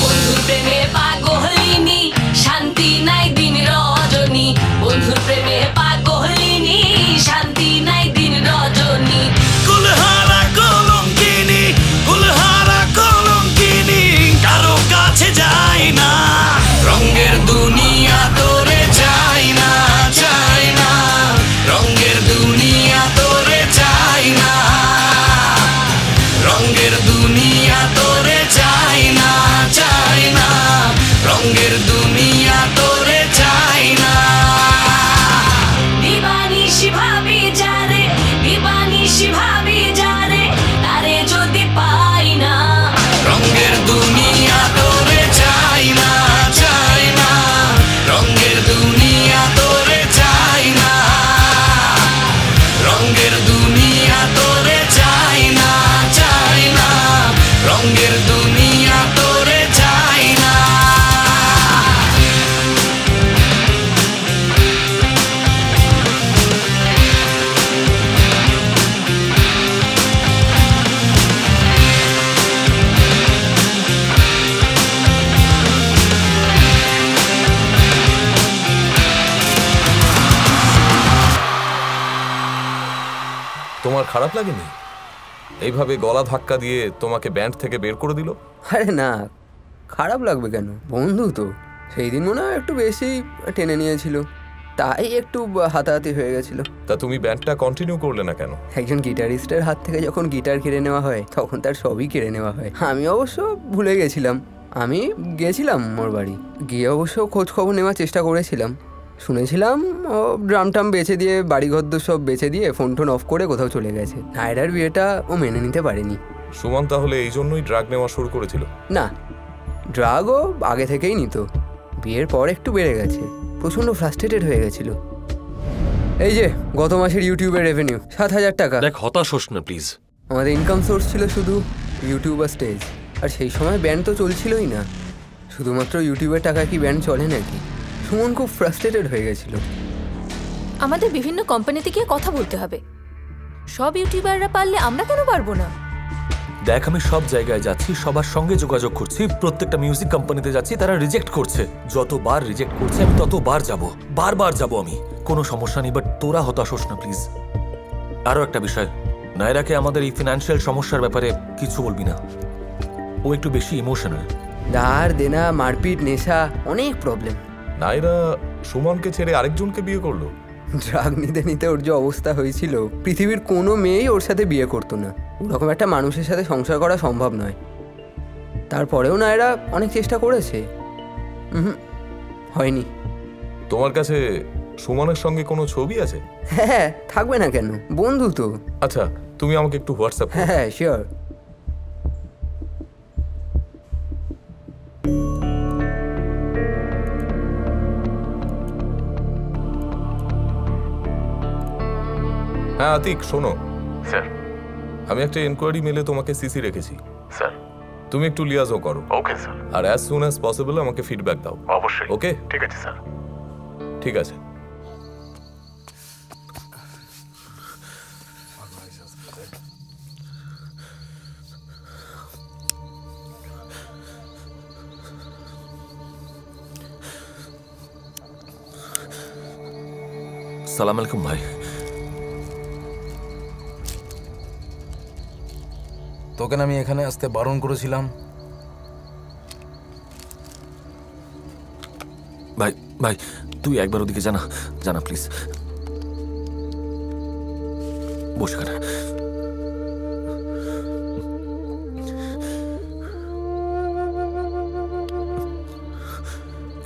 বন্ধুর প্রেমে পাগলিনী, শান্তি নাই দিন রজনী, বন্ধুর প্রেমে পাগলিনী, শান্তি নাই দিন রজনী। কুলহারা কলঙ্কিনী, কুলহারা কলঙ্কিনী, কারো কাছে যায় না, রঙের দুনিয়া তোরে যায় না, যায় না, রঙের দুনিয়া তোরে যায় না, রঙের দুনিয়া তোরে যায় না, যায় না, রঙের দুনিয়া তোরে যায় না। দিবানিশি ভাবি যারে, দিবানিশি ভাবি যারে তারে যদি পাই না, রঙের দুনিয়া তোরে যায় না, যায় না, রঙের দুনিয়া তোরে যায় না, রঙের দুনিয়া তোরে যায় না, যায় না, রঙের দুনিয়া তোরে যায় না। তোমার খারাপ লাগেনি এইভাবে গলা ধাক্কা দিয়ে তোমাকে ব্যান্ড থেকে বের করে দিল? আরে না, খারাপ লাগবে কেন? বন্ধু তো, সেই দিন মনে হয় একটু বেশি টেনে নিয়েছিল। তাই একটু হাতাহাতি হয়ে গেছিল। তা তুমি ব্যান্ডটা কন্টিনিউ করলে না কেন? একজন গিটারিস্টের হাত থেকে যখন গিটার কেড়ে নেওয়া হয় তখন তার সবই কেড়ে নেওয়া হয়। আমি অবশ্য ভুলে গেছিলাম। আমি গেছিলাম ওর বাড়ি, গিয়ে অবশ্য খোঁজ খবর নেওয়ার চেষ্টা করেছিলাম। শুনেছিলাম ও ড্রাম টাম বেচে দিয়ে, বাড়িঘর সব বেচে দিয়ে ফোন টোন অফ করে কোথাও চলে গেছে। নায়রার বিয়েটা ও মেনে নিতে পারেনি। সুমন তাহলে এই জন্যই ড্রাগ নেওয়া শুরু করেছিল? না, ড্রাগও আগে থেকেই নিত, বিয়ের পর একটু বেড়ে গেছে। প্রচণ্ড ফ্রাস্ট্রেটেড হয়ে গেছিল। এই যে গত মাসের ইউটিউবের রেভিনিউ 7,000 টাকা। দেখ, হতাশ হোস না প্লিজ। আমাদের ইনকাম সোর্স ছিল শুধু ইউটিউব আর স্টেজ, আর সেই সময় ব্যান্ড তো চলছিলই না। শুধুমাত্র ইউটিউবের টাকা কি ব্যান্ড চলে নাকি? সুমন খুব ফ্রাস্ট্রেটেড হয়ে গেছিল। আমাদের বিভিন্ন কোম্পানিতে গিয়ে কথা বলতে হবে। সব ইউটিউবাররা পারলে আমরা কেন পারবো না? দেখ, আমি সব জায়গায় যাচ্ছি, সবার সঙ্গে যোগাযোগ করছি, প্রত্যেকটা মিউজিক কোম্পানিতে যাচ্ছি, তারা রিজেক্ট করছে। যতবার রিজেক্ট করছে আমি ততবার যাব, বারবার যাব আমি। কোনো সমস্যা নেই, বাট তোরা হতাশ হোস না প্লিজ। আরও একটা বিষয়, নায়রাকে আমাদের এই ফিনান্সিয়াল সমস্যার ব্যাপারে কিছু বলবি না। ও একটু বেশি ইমোশনাল। ধার দেনা, মারপিট, নেশা, অনেক প্রবলেম। নায়রা সুমনকে ছেড়ে আরেকজনকে বিয়ে করলো? ড্রাগ নিতে নিতে ওর যে অবস্থা হয়েছিল, পৃথিবীর কোনো মেয়েই ওর সাথে বিয়ে করতো না। ওরকম একটা মানুষের সাথে সংসার করা সম্ভব নয়। তারপরেও নায়রা অনেক চেষ্টা করেছে, হয়নি। তোমার কাছে সুমনের সঙ্গে কোনো ছবি আছে? হ্যাঁ, থাকবে না কেন, বন্ধু তো। আচ্ছা, তুমি আমাকে একটু হোয়াটসঅ্যাপ। হ্যাঁ, শিওর। হ্যাঁ আতিক, শোনো। স্যার, আমি একটা এনকোয়ারি মেলে তোমাকে সিসি রেখেছি। স্যার, তুমি একটু লিয়াজও করো। Okay sir. আর অ্যাজ সুন অ্যাজ পসিবল আমাকে ফিডব্যাক দাও। অবশ্যই। ওকে, ঠিক আছে স্যার। ঠিক আছে। সালাম আলাইকুম ভাই। তোকে আমি এখানে আসতে বারণ করেছিলাম। ভাই ভাই, তুই একবার ওদিকে জানা জানা প্লিজ। বসে খানা।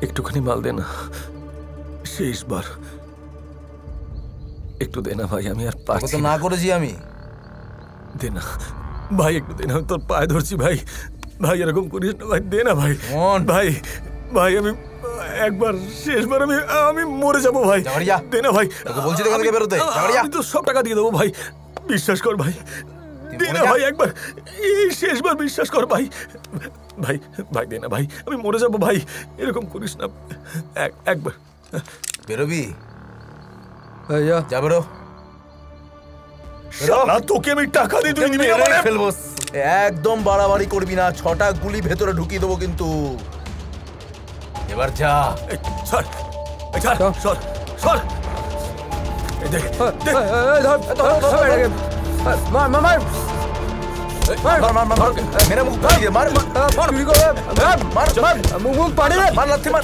একটুখানি মাল দে না, শেষবার একটু দে না ভাই, আমি আর পারছি না। করেছি আমি, দে না ভাই, একটু দে না, তোর পায়ে ধরছি ভাই। ভাই এরকম করিস না ভাই, দে না ভাই। ভাই ভাই, আমি একবার শেষবার, আমি মরে যাবো ভাই, দে না ভাই। বলছি বেরোতে, আমি তো সব টাকা দিয়ে দেবো ভাই, বিশ্বাস কর ভাই, দে না ভাই, একবার এই শেষবার বিশ্বাস কর ভাই। ভাই ভাই দে না ভাই, আমি মরে যাবো ভাই, এরকম করিস না, একবার। বেরোবি? যা বেরো। তোকে আমি টাকা দিয়ে তুই দিবি না ফেলবো। একদম বাড়াবাড়ি করবি না, 6টা গুলি ভেতরে ঢুকিয়ে দেবো কিন্তু। এবার যা। সর সর সর। মেরে মুখ মার মুখ পানি মার, লাথি মার,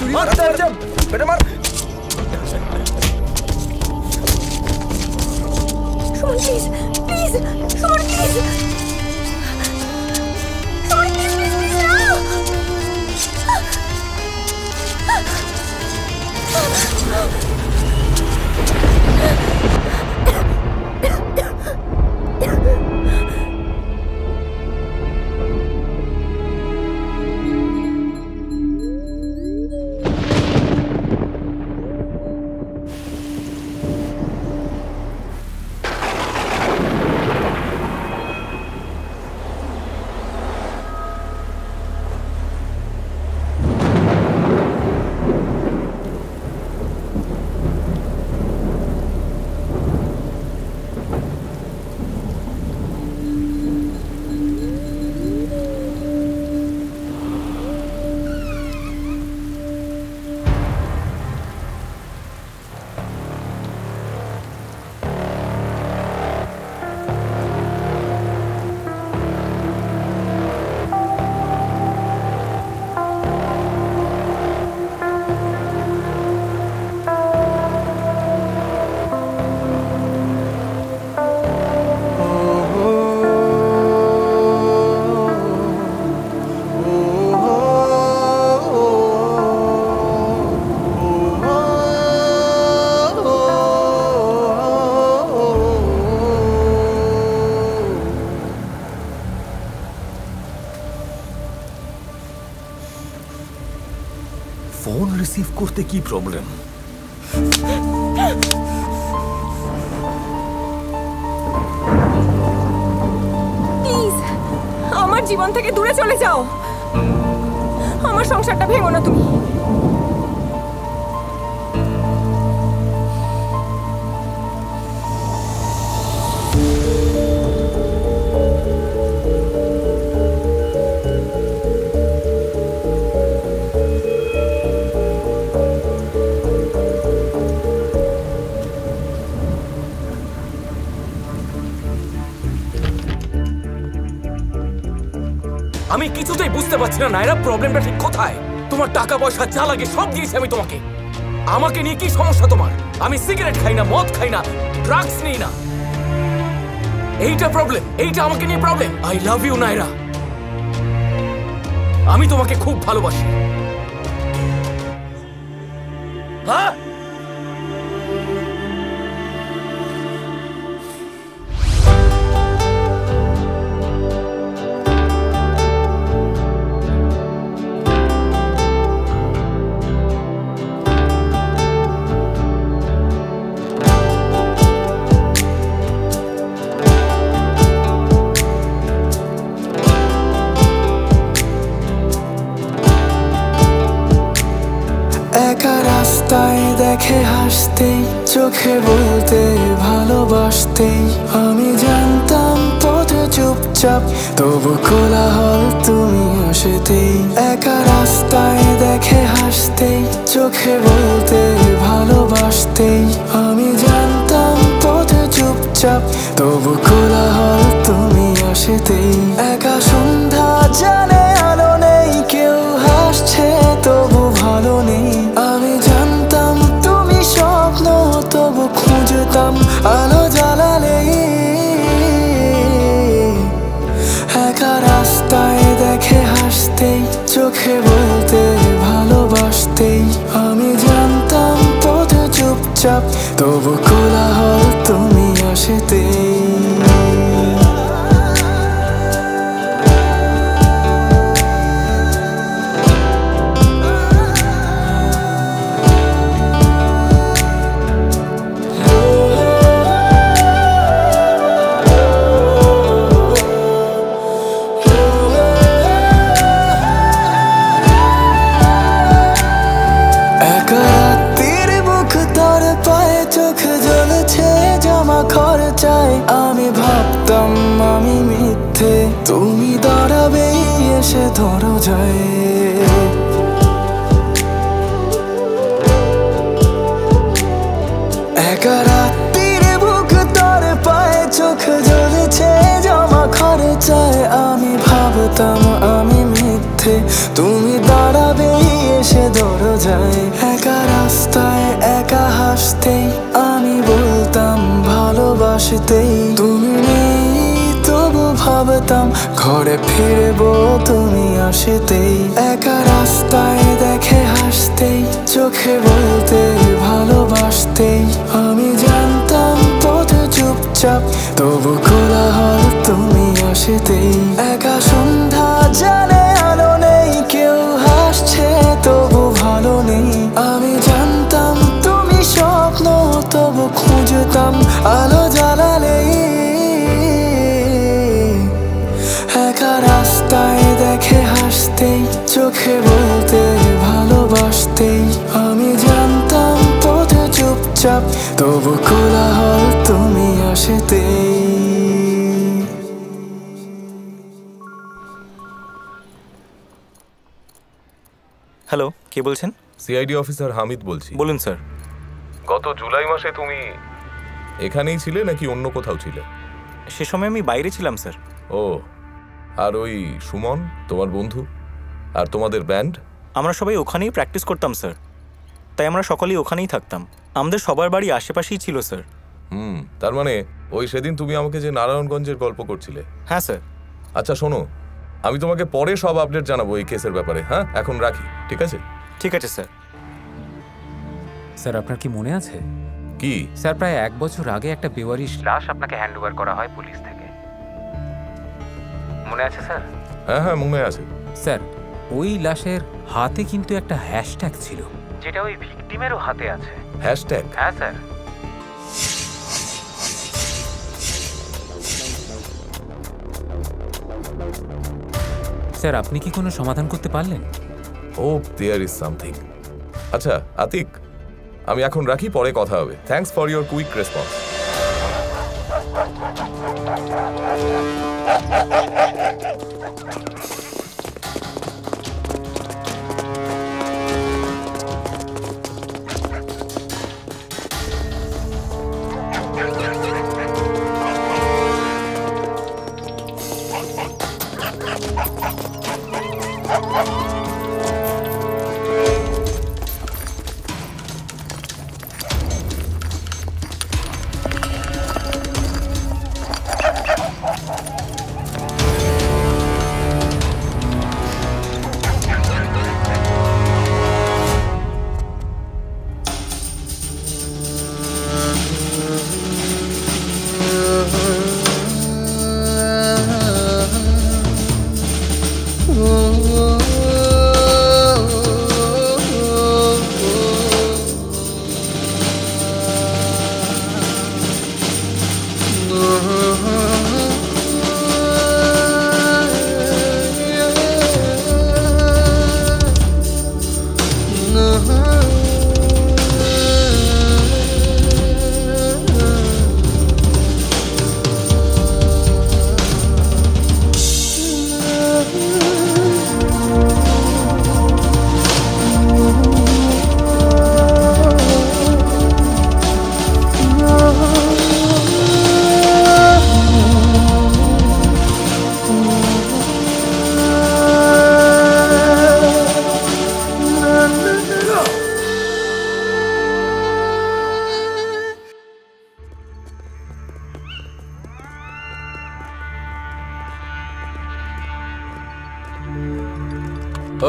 পেটে মার। Suman please, please, Suman please, Suman please, please, please কি প্রবলেম? প্লিজ আমার জীবন থেকে দূরে চলে যাও। আমার সংসারটা ভেঙো না তুমি। আমি কিছুতেই বুঝতে পারছি না নায়রা, প্রবলেমটা ঠিক কোথায়? তোমার টাকা পয়সা যা লাগে সব দিয়েছি আমি তোমাকে। আমাকে নিয়ে কি সমস্যা তোমার? আমি সিগারেট খাই না, মদ খাই না, ড্রাগস নিই না। এইটা প্রবলেম, এইটা আমাকে নিয়ে problem. I love you Naira, আমি তোমাকে খুব ভালোবাসি। হ্যাঁ, একা রাস্তায় দেখে হাসতেই, চোখে বলতে ভালোবাসতেই, আমি জানতাম পথে চুপচাপ, তবু কোলাহল তুমি আসতেই। একা রাস্তায় দেখে হাসতেই, চোখে বলতে ভালোবাসতেই, আমি জানতাম পথে চুপচাপ, তবু কোলাহল তুমি আসতেই। একা সন্ধ্যা জানে আলো নেই, কেউ হাসছে তবু ভালো নেই, আমি জানতাম তুমি স্বপ্ন, তবু খুঁজতাম আলো জ্বালালে। একা রাস্তায় দেখে হাসতেই, চোখে বলতে ভালোবাসতেই, আমি জানতাম পথে চুপচাপ, তবু কোলাহল তুমি আসতেই। আমি ভাবতাম আমি মিথ্যে, তুমি দাঁড়াবে এসে ধরো যায়। একা রাত্রির বুক তোর পায়ে, চোখ জ্বলেছে জমা খরচায়, আমি ভাবতাম আমি মিথ্যে, তুমি দাঁড়াবে এসে ধরো যায়। একা রাস্তায় একা হাসতেই, আমি বলতাম ভালোবাসতেই, তুমি নেই তবু ভাবতাম ঘরে ফিরবো তুমি আসতেই। একা রাস্তায় দেখে হাসতেই, চোখে বলতে ভালোবাসতেই, আমি জানতাম পথে চুপচাপ, তবু কোলাহল তুমি আসতেই। একা সন্ধ্যা জানে আলো নেই, কেউ হাসছে তবু ভালো নেই, আমি জানতাম তুমি স্বপ্ন, তবু খুঁজতাম আলো জ্বালালে। একা রাস্তায় দেখে হাসতেই, চোখে বলতে ভালোবাসতেই, আমি জানতাম পথে চুপচাপ, তবু কোলাহল তুমি আসতেই। হ্যালো, কে বলছেন? সিআইডি অফিসার হামিদ বলছি। বলুন স্যার। গত জুলাই মাসে তুমি এখানেই ছিলে নাকি অন্য কোথাও ছিলে? সে সময় আমি বাইরে ছিলাম স্যার। ও, আর ওই সুমন তোমার বন্ধু আর তোমাদের ব্যান্ড? আমরা সবাই ওখানেই প্র্যাকটিস করতাম স্যার, তাই আমরা সকলেই ওখানেই থাকতাম। আমাদের সবার বাড়ি আশেপাশেই ছিল স্যার। তার মানে ওই সেদিন তুমি আমাকে যে নারায়ণগঞ্জের গল্প করছিলে? হ্যাঁ স্যার। আচ্ছা শোনো, আমি তোমাকে পরে সব আপডেট জানাবো এই কেসের ব্যাপারে। হ্যাঁ, এখন রাখি, ঠিক আছে? ঠিক আছে স্যার। স্যার আপনার কি মনে আছে? কি স্যার, প্রায় 1 বছর আগে একটা বেওয়ারিশ লাশ আপনাকে হ্যান্ড ওভার করা হয় পুলিশ থেকে, মনে আছে স্যার? হ্যাঁ হ্যাঁ, মনে আছে স্যার। ওই লাশের হাতে কিন্তু একটা হ্যাশট্যাগ ছিল, যেটা ওই ভিকটিমেরও হাতে আছে। হ্যাশট্যাগ? হ্যাঁ স্যার। স্যার আপনি কি কোনো সমাধান করতে পারলেন? Hope there is something. আচ্ছা আতিক, আমি এখন রাখি, পরে কথা হবে। Thanks for your quick response.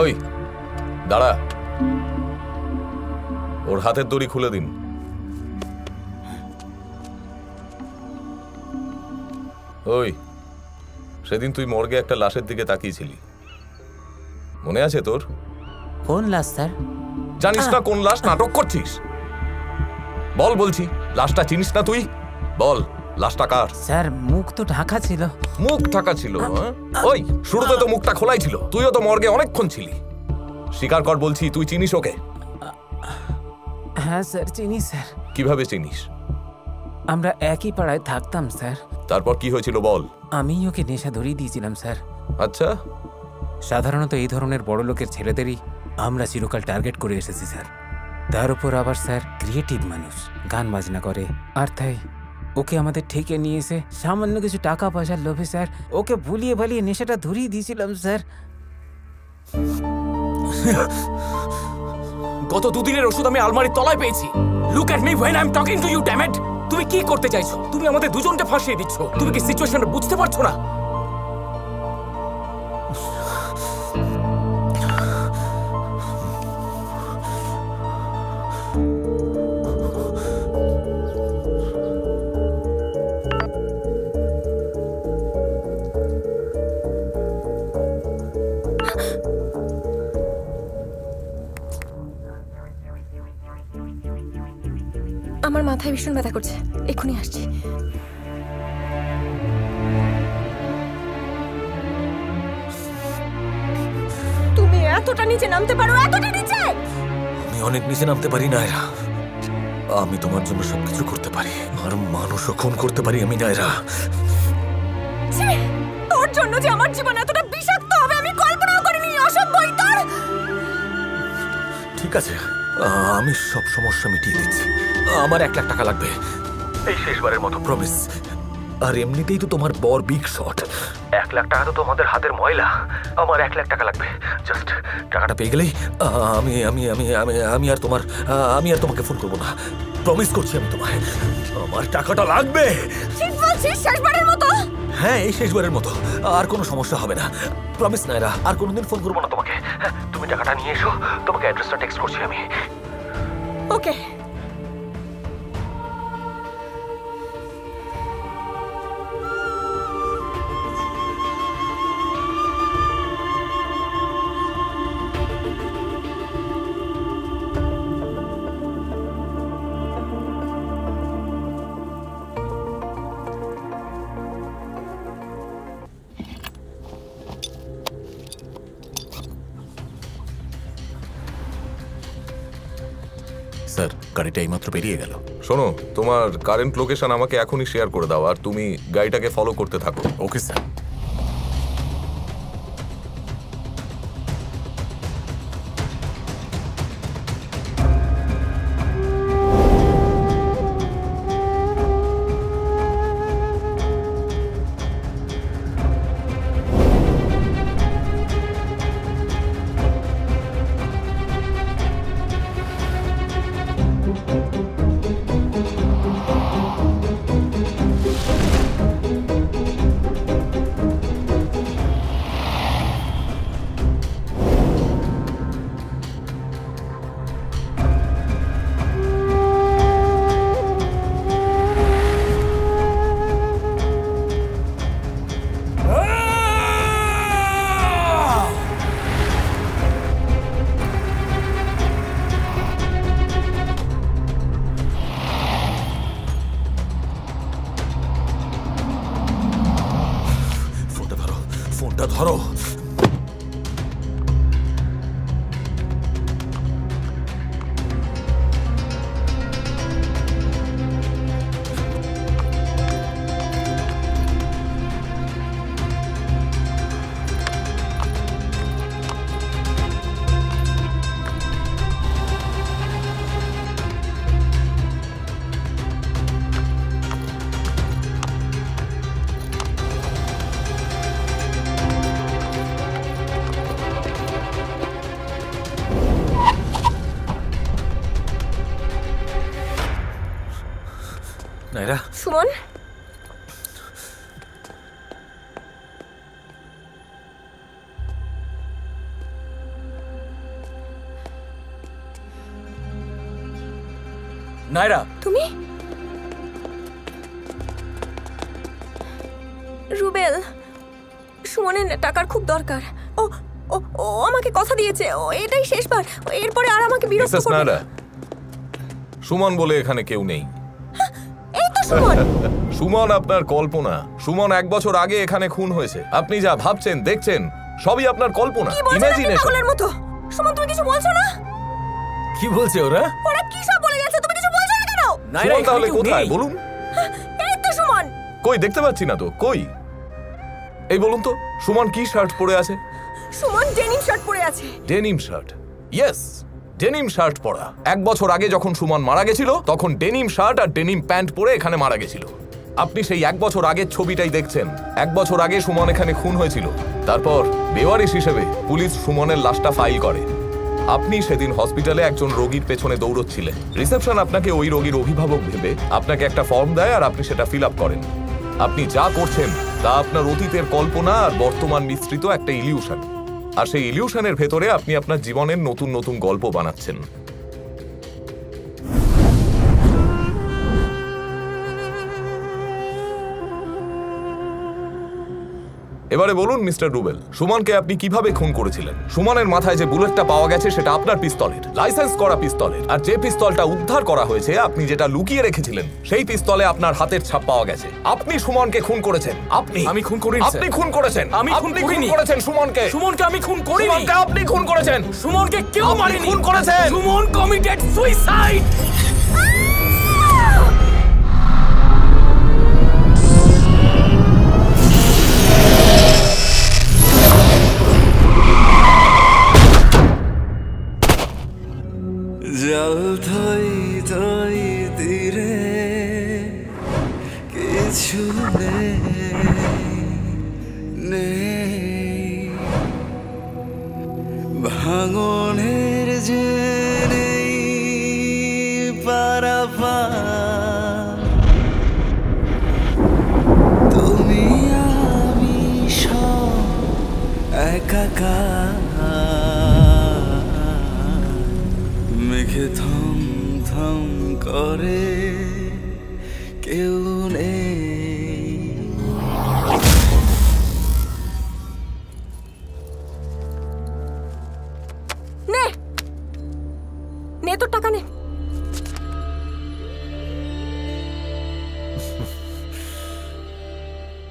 ওই দাঁড়া, ওর হাতের দড়ি খুলে দিন। ওই সেদিন তুই মর্গে একটা লাশের দিকে তাকিয়েছিলি, মনে আছে তোর? কোন লাশ স্যার? জানিস না কোন লাশ? নাটক করছিস? বল বলছি, লাশটা চিনিস না তুই? বল লাশটা কার? স্যার মুখ তো ঢাকা ছিল। মুখ ঢাকা ছিল? ওই শুরুতে তো মুখটা খোলাই ছিল, তুইও তো মর্গে অনেকক্ষণ ছিলি। স্বীকার কর বলছি, তুই চিনিস ওকে? হ্যাঁ স্যার চিনি স্যার। কিভাবে চিনিস? আমরা একই পাড়ায় থাকতাম স্যার। তারপর কি হয়েছিল বল? আমি ওকে নেশা ধরিয়ে দিয়েছিলাম স্যার। আচ্ছা, সাধারণত এই ধরনের বড় লোকের ছেলেদেরই আমরা চিরকাল টার্গেট করে এসেছি স্যার। তার উপর আবার স্যার ক্রিয়েটিভ মানুষ, গান বাজনা করে। আর তাই ওকে আমাদের ঠেকে নিয়ে এসে সামান্য কিছু টাকা পয়সার লোভে স্যার ওকে ভুলিয়ে ভালিয়ে নেশাটা ধরিয়ে দিয়েছিলাম স্যার। গত দুদিনের ওষুধ আমি আলমারির তলায় পেয়েছি। Look at me when I am talking to you, damn it. তুমি কি করতে চাইছো? তুমি আমাদের দুজনকে ফাঁসিয়ে দিচ্ছ। তুমি কি সিচুয়েশনটা বুঝতে পারছো না? আমার মাথায় ভীষণ ব্যথা করছে, এক্ষুনি আসছি। তুমি এতটা নিচে নামতে পারো? এতটা নিচে? আমি অনেক নিচে নামতে পারি নায়রা। আমি তোমার জন্য সবকিছু করতে পারি, আর মানুষও খুন করতে পারি আমি নায়রা। তোর জন্য যে আমার জীবন এতটা বিষাক্ত হবে আমি কল্পনাও করিনি। অসভ্য তোর। ঠিক আছে, আমি সব সমস্যা মিটিয়ে দিচ্ছি। আমার 1 লাখ টাকা লাগবে, এই শেষবারের মতো, প্রমিস। আর এমনিতেই তো তোমার বর বিগ শট। 1 লাখ টাকা তো তোমাদের হাতের ময়লা। আমার 1 লাখ টাকা লাগবে। জাস্ট টাকাটা পেয়ে গেলেই আমি আমি আমি আমি আমি আর তোমার আমি আর তোমাকে ফোন করবো না। প্রমিস করছি আমি তোমায়, আমার টাকাটা লাগবে। ঠিক বলছিস? শেষবারের মতো? হ্যাঁ, এই শেষবারের মতো। আর কোনো সমস্যা হবে না, প্রমিস নায়রা। আর কোনোদিন ফোন করবো না তোমাকে। তুমি টাকাটা নিয়ে এসো, তোমাকে অ্যাড্রেসটা টেক্সট করছি আমি। ওকে। গাড়িটা এইমাত্র বেরিয়ে গেল। শোনো, তোমার কারেন্ট লোকেশন আমাকে এখনই শেয়ার করে দাও, আর তুমি গাড়িটাকে ফলো করতে থাকো। Okay sir. ফোনটা ধরো। নাইরা, সুমন, নাইরা, তুমি? রুবেল, সুমনের টাকার খুব দরকার। ও ও ও আমাকে কথা দিয়েছে, ও এটাই শেষবার, এরপরে আর আমাকে বিরক্ত করবে না। সুমন বলে এখানে কেউ নেই। এই তো সুমন। সুমন আপনার কল্পনা। সুমন 1 বছর আগে এখানে খুন হয়েছে। আপনি যা ভাবছেন দেখছেন সবই আপনার কল্পনা, ইমাজিনেশন। পাগলের মতো। সুমন, তুমি কিছু বলছো না? কি বলছে ওরা? ওরা কি সব বলে যাচ্ছে, তুমি কিছু বলছো না কেন? সুমন তাহলে কোথায় বলুন? এই তো সুমন। কই, দেখতে পাচ্ছি না তো, কই? এই বলুন তো, সুমন কি শার্ট পরে আছে? সুমন ডেনিম শার্ট পরে আছে। Denim shirt? Yes, denim shirt পরা। 1 বছর আগে যখন সুমন মারা গেছিল তখন ডেনিম শার্ট আর ডেনিম প্যান্ট পরে এখানে মারা গেছিল। আপনি সেই 1 বছর আগের ছবিটাই দেখছেন। 1 বছর আগে সুমন এখানে খুন হয়েছিল। তারপর বেওয়ারিশ হিসেবে পুলিশ সুমনের লাশটা ফাইল করে। আপনি সেদিন হসপিটালে একজন রোগীর পেছনে দৌড়চ্ছিলেন। রিসেপশন আপনাকে ওই রোগীর অভিভাবক ভেবে আপনাকে একটা ফর্ম দেয় আর আপনি সেটা ফিল আপ করেন। আপনি যা করছেন তা আপনার অতীতের কল্পনা আর বর্তমান মিশ্রিত একটা ইলিউশন। আর সেই ইলিউশনের ভেতরে আপনি আপনার জীবনের নতুন নতুন গল্প বানাচ্ছেন। এবারে বলুন মিস্টার রুবেল, সুমনকে আপনি কিভাবে খুন করেছিলেন? সুমনের মাথায় যে বুলেটটা পাওয়া গেছে সেটা আপনার পিস্তলের, লাইসেন্স করা পিস্তলের। আর যে পিস্তলটা উদ্ধার করা হয়েছে আপনি যেটা লুকিয়ে রেখেছিলেন সেই পিস্তলে আপনার হাতের ছাপ পাওয়া গেছে। আপনি সুমনকে খুন করেছেন। আমি খুন করিনি। আপনি খুন করেছেন। আমি খুন করিনি। করেছেন সুমনকে। সুমনকে আমি খুন করিনি। সুমনকে আপনি খুন করেছেন। সুমনকে কেউ মারেনি। খুন করেছেন। Suman committed suicide. জল থই থই তীরে কিছু নেই, ভাঙনের যে নেই পারাপার। তুমি আমি সব একাকার, মেঘে থম থম করে কেউ নেই। নে নে তোর টাকা নে।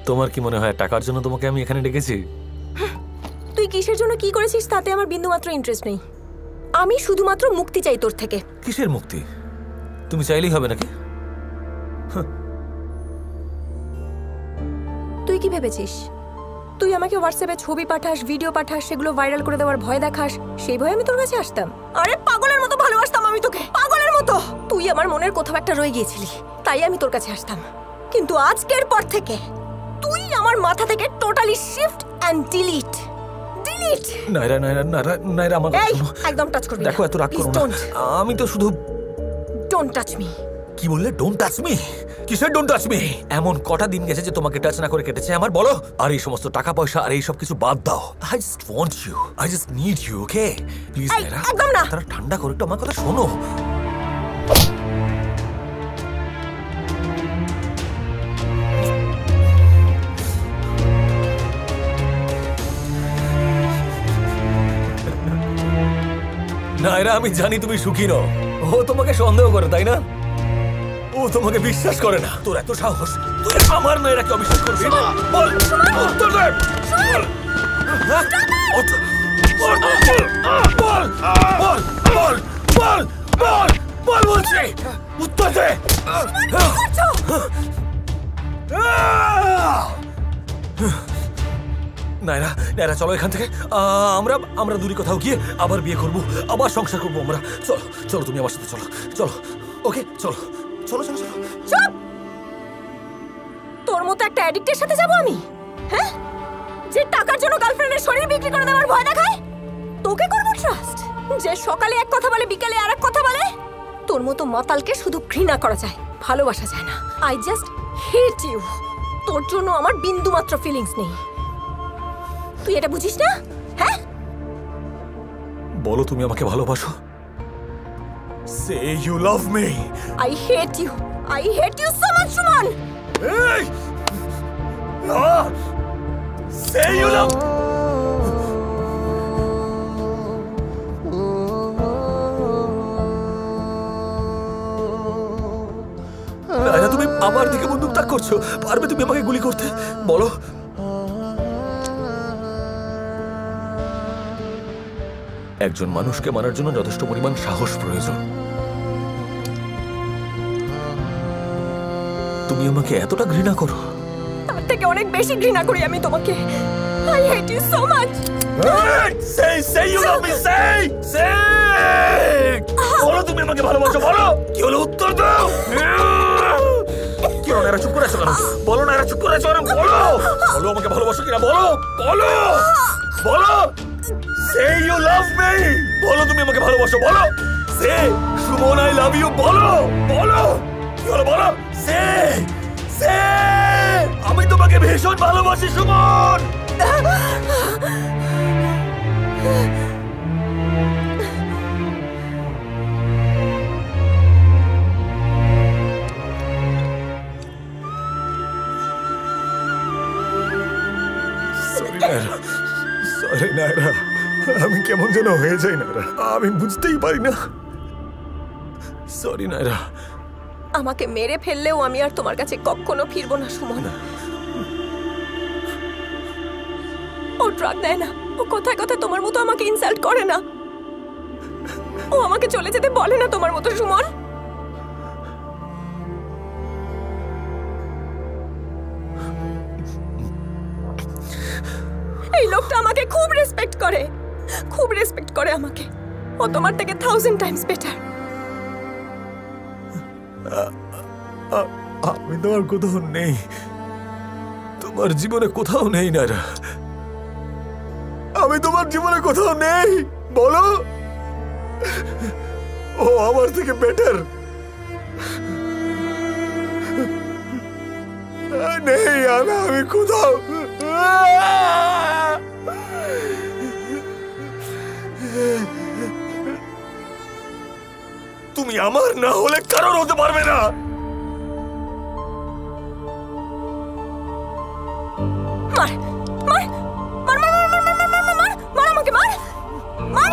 তোমার কি মনে হয় টাকার জন্য তোমাকে আমি এখানে ডেকেছি? তুই কিসের জন্য কি করেছিস তাতে আমার বিন্দুমাত্র ইন্টারেস্ট নেই। আমি শুধুমাত্র মুক্তি চাই তোর থেকে। কিসের মুক্তি? তুমি চাইলেই হবে নাকি? তুই কি ভেবেছিস তুই আমাকে হোয়াটসঅ্যাপে ছবি পাঠাস, ভিডিও পাঠাস, সেগুলো ভাইরাল করে দেওয়ার ভয় দেখাস, সেই ভয়ে আমি তোর কাছে আসতাম? আরে পাগলের মতো ভালোবাসতাম আমি তোকে, পাগলের মতো। তুই আমার মনের কোথাও একটা রয়ে গিয়েছিলি, তাই আমি তোর কাছে আসতাম। কিন্তু আজকের পর থেকে তুই আমার মাথা থেকে টোটালি শিফট এন্ড ডিলিট। নাইরা নাইরা নাইরা নাইরা আমার কথা শোনো। একদম টাচ করবি না। দেখো এত রাগ করো না, আমি তো শুধু। Don't touch me. কি বললে? Don't touch me? কিসের ডোন্ট টাচ মি? এমন কটা দিন গেছে যে তোমাকে টাচ না করে কেটেছে আমার, বলো? আর এই সমস্ত টাকা পয়সা আর এই সব কিছু বাদ দাও। I just want you, I just need you, okay? Please Naira, একদম না। তারা ঠান্ডা করে একটু আমার কথা শোনো। নাইরা, আমি জানি তুমি সুখী নও। ও তোমাকে সন্দেহ করে, তাই না? ও তোমাকে বিশ্বাস করে না। তোর এত সাহস, তুই আমার নাইরাকে অবিশ্বাস করবি? বল, উত্তর দে। বল, বল, বল, বল, বল, বল, বল বলছি, উত্তর দে। নাইরা, নাইরা চলো এখান থেকে। আমরা দূরে কোথাও গিয়ে আবার বিয়ে করব, আবার সংসার করবো আমরা। চলো চলো, তুমি আমার সাথে চলো, চলো। ওকে, চলো চলো চলো চলো। চুপ! তোর মতো একটা অ্যাডিক্টের সাথে যাব আমি? হ্যাঁ, যে টাকার জন্য গার্লফ্রেন্ডের শরীর বিক্রি করে দেওয়ার ভয় দেখায়? তোকে করবো ট্রাস্ট? যে সকালে এক কথা বলে, বিকেলে আর এক কথা বলে? তোর মতো মাতালকে শুধু ঘৃণা করা যায়, ভালোবাসা যায় না। I just hate you. তোর জন্য আমার বিন্দু মাত্র ফিলিংস নেই। তুই এটা বুঝিস না? হ্যাঁ, বলো তুমি আমাকে ভালোবাসো। Say you love me. I hate you, I hate you so much, Suman. এই সে ইউ লাভ। নাইরা, তুমি আমার দিকে বন্দুক তাক করছো। পারবে তুমি আমাকে গুলি করতে? বলো। একজন মানুষকে মারার জন্য যথেষ্ট পরিমাণ সাহস প্রয়োজন। তুমি আমাকে এতটা ঘৃণা করো? তার থেকে অনেক বেশি ঘৃণা করি আমি তোমাকে। I hate you so much. say you love me, say বলো তুমি আমাকে ভালোবাসো, বলো। কি হলো? উত্তর দাও। কি হলো? নাইরা চুপ করে আছো কেন? বলো নাইরা, চুপ করে আছো কেন? বলো, বলো আমাকে ভালোবাসো কিনা, বলো, বলো, বলো। Say you love me, বলো তুমি আমাকে ভালোবাসো, বলো। Say Suman I love you, বলো, বলো। কি হলো? বলো। Say আমি তোমাকে ভীষণ ভালোবাসি সুমন। সরি নাইরা, আমি কেমন যেন হয়ে যাই নাইরা, আমি বুঝতেই পারি না। সরি নাইরা। আমাকে মেরে ফেললেও আমি আর তোমার কাছে কখনো ফিরবো না, সুমন। ও ড্রাগ নেয় না, ও কথায় কথায় তোমার মতো আমাকে ইনসাল্ট করে না, ও আমাকে চলে যেতে বলে না তোমার মতো, সুমন। এই লোকটা আমাকে খুব রেসপেক্ট করে, খুব রেসপেক্ট করে আমাকে। ও তোমার থেকে 1000 টাইমস বেটার। আমি তোমার কোথাও নেই, তোমার জীবনে কোথাও নেই নাইরা। আমি তোমার জীবনে কোথাও নেই, বলো। ও আমার থেকে বেটার নেই, আমি কোথাও। তুমি আমার না হলে কারোর হতে পারবে না। মার মার মার মার মার মার মার মার মার মার আমাকে মার মার।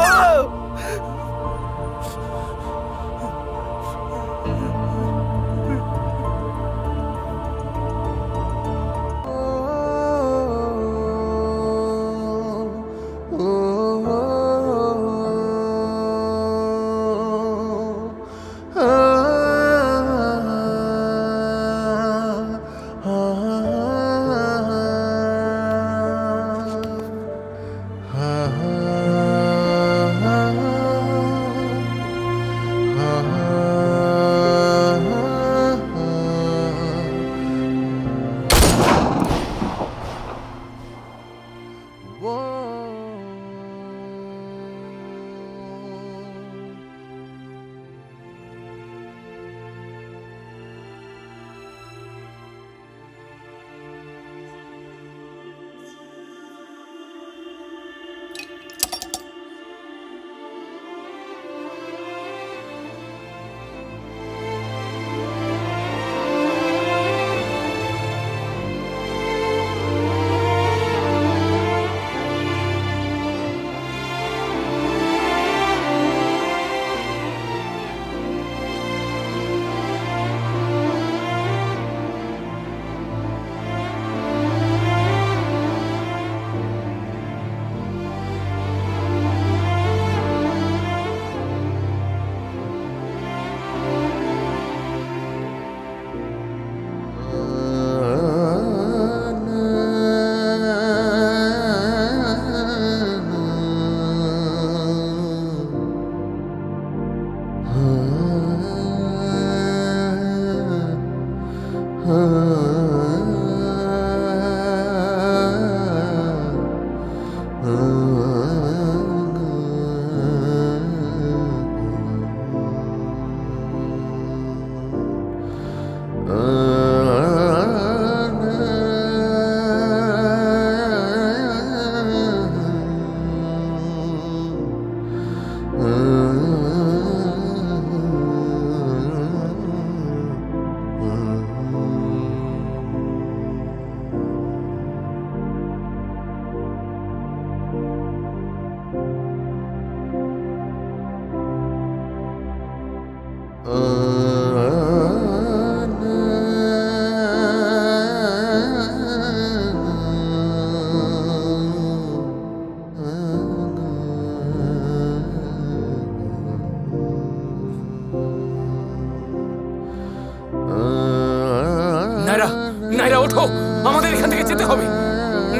নায়রা, নায়রা ওঠো, আমাদের এখান থেকে যেতে হবে।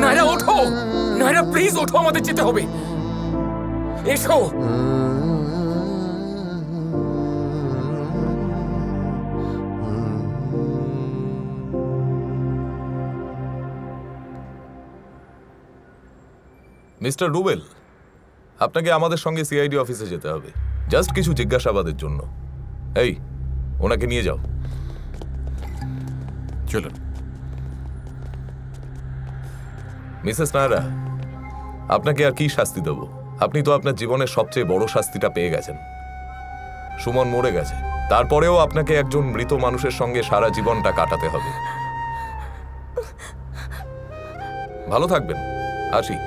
নায়রা ওঠো, নায়রা প্লিজ ওঠো, আমাদের যেতে হবে। এসো। মিস্টার রুবেল, আপনাকে আমাদের সঙ্গে সিআইডি অফিসে যেতে হবে, জাস্ট কিছু জিজ্ঞাসাবাদের জন্য। এই, ওনাকে নিয়ে যাও। চলুন। মিসেস নায়রা, আপনাকে আর কি শাস্তি দেব? আপনি তো আপনার জীবনের সবচেয়ে বড় শাস্তিটা পেয়ে গেছেন। সুমন মরে গেছে, তারপরেও আপনাকে একজন মৃত মানুষের সঙ্গে সারা জীবনটা কাটাতে হবে। ভালো থাকবেন, আসি।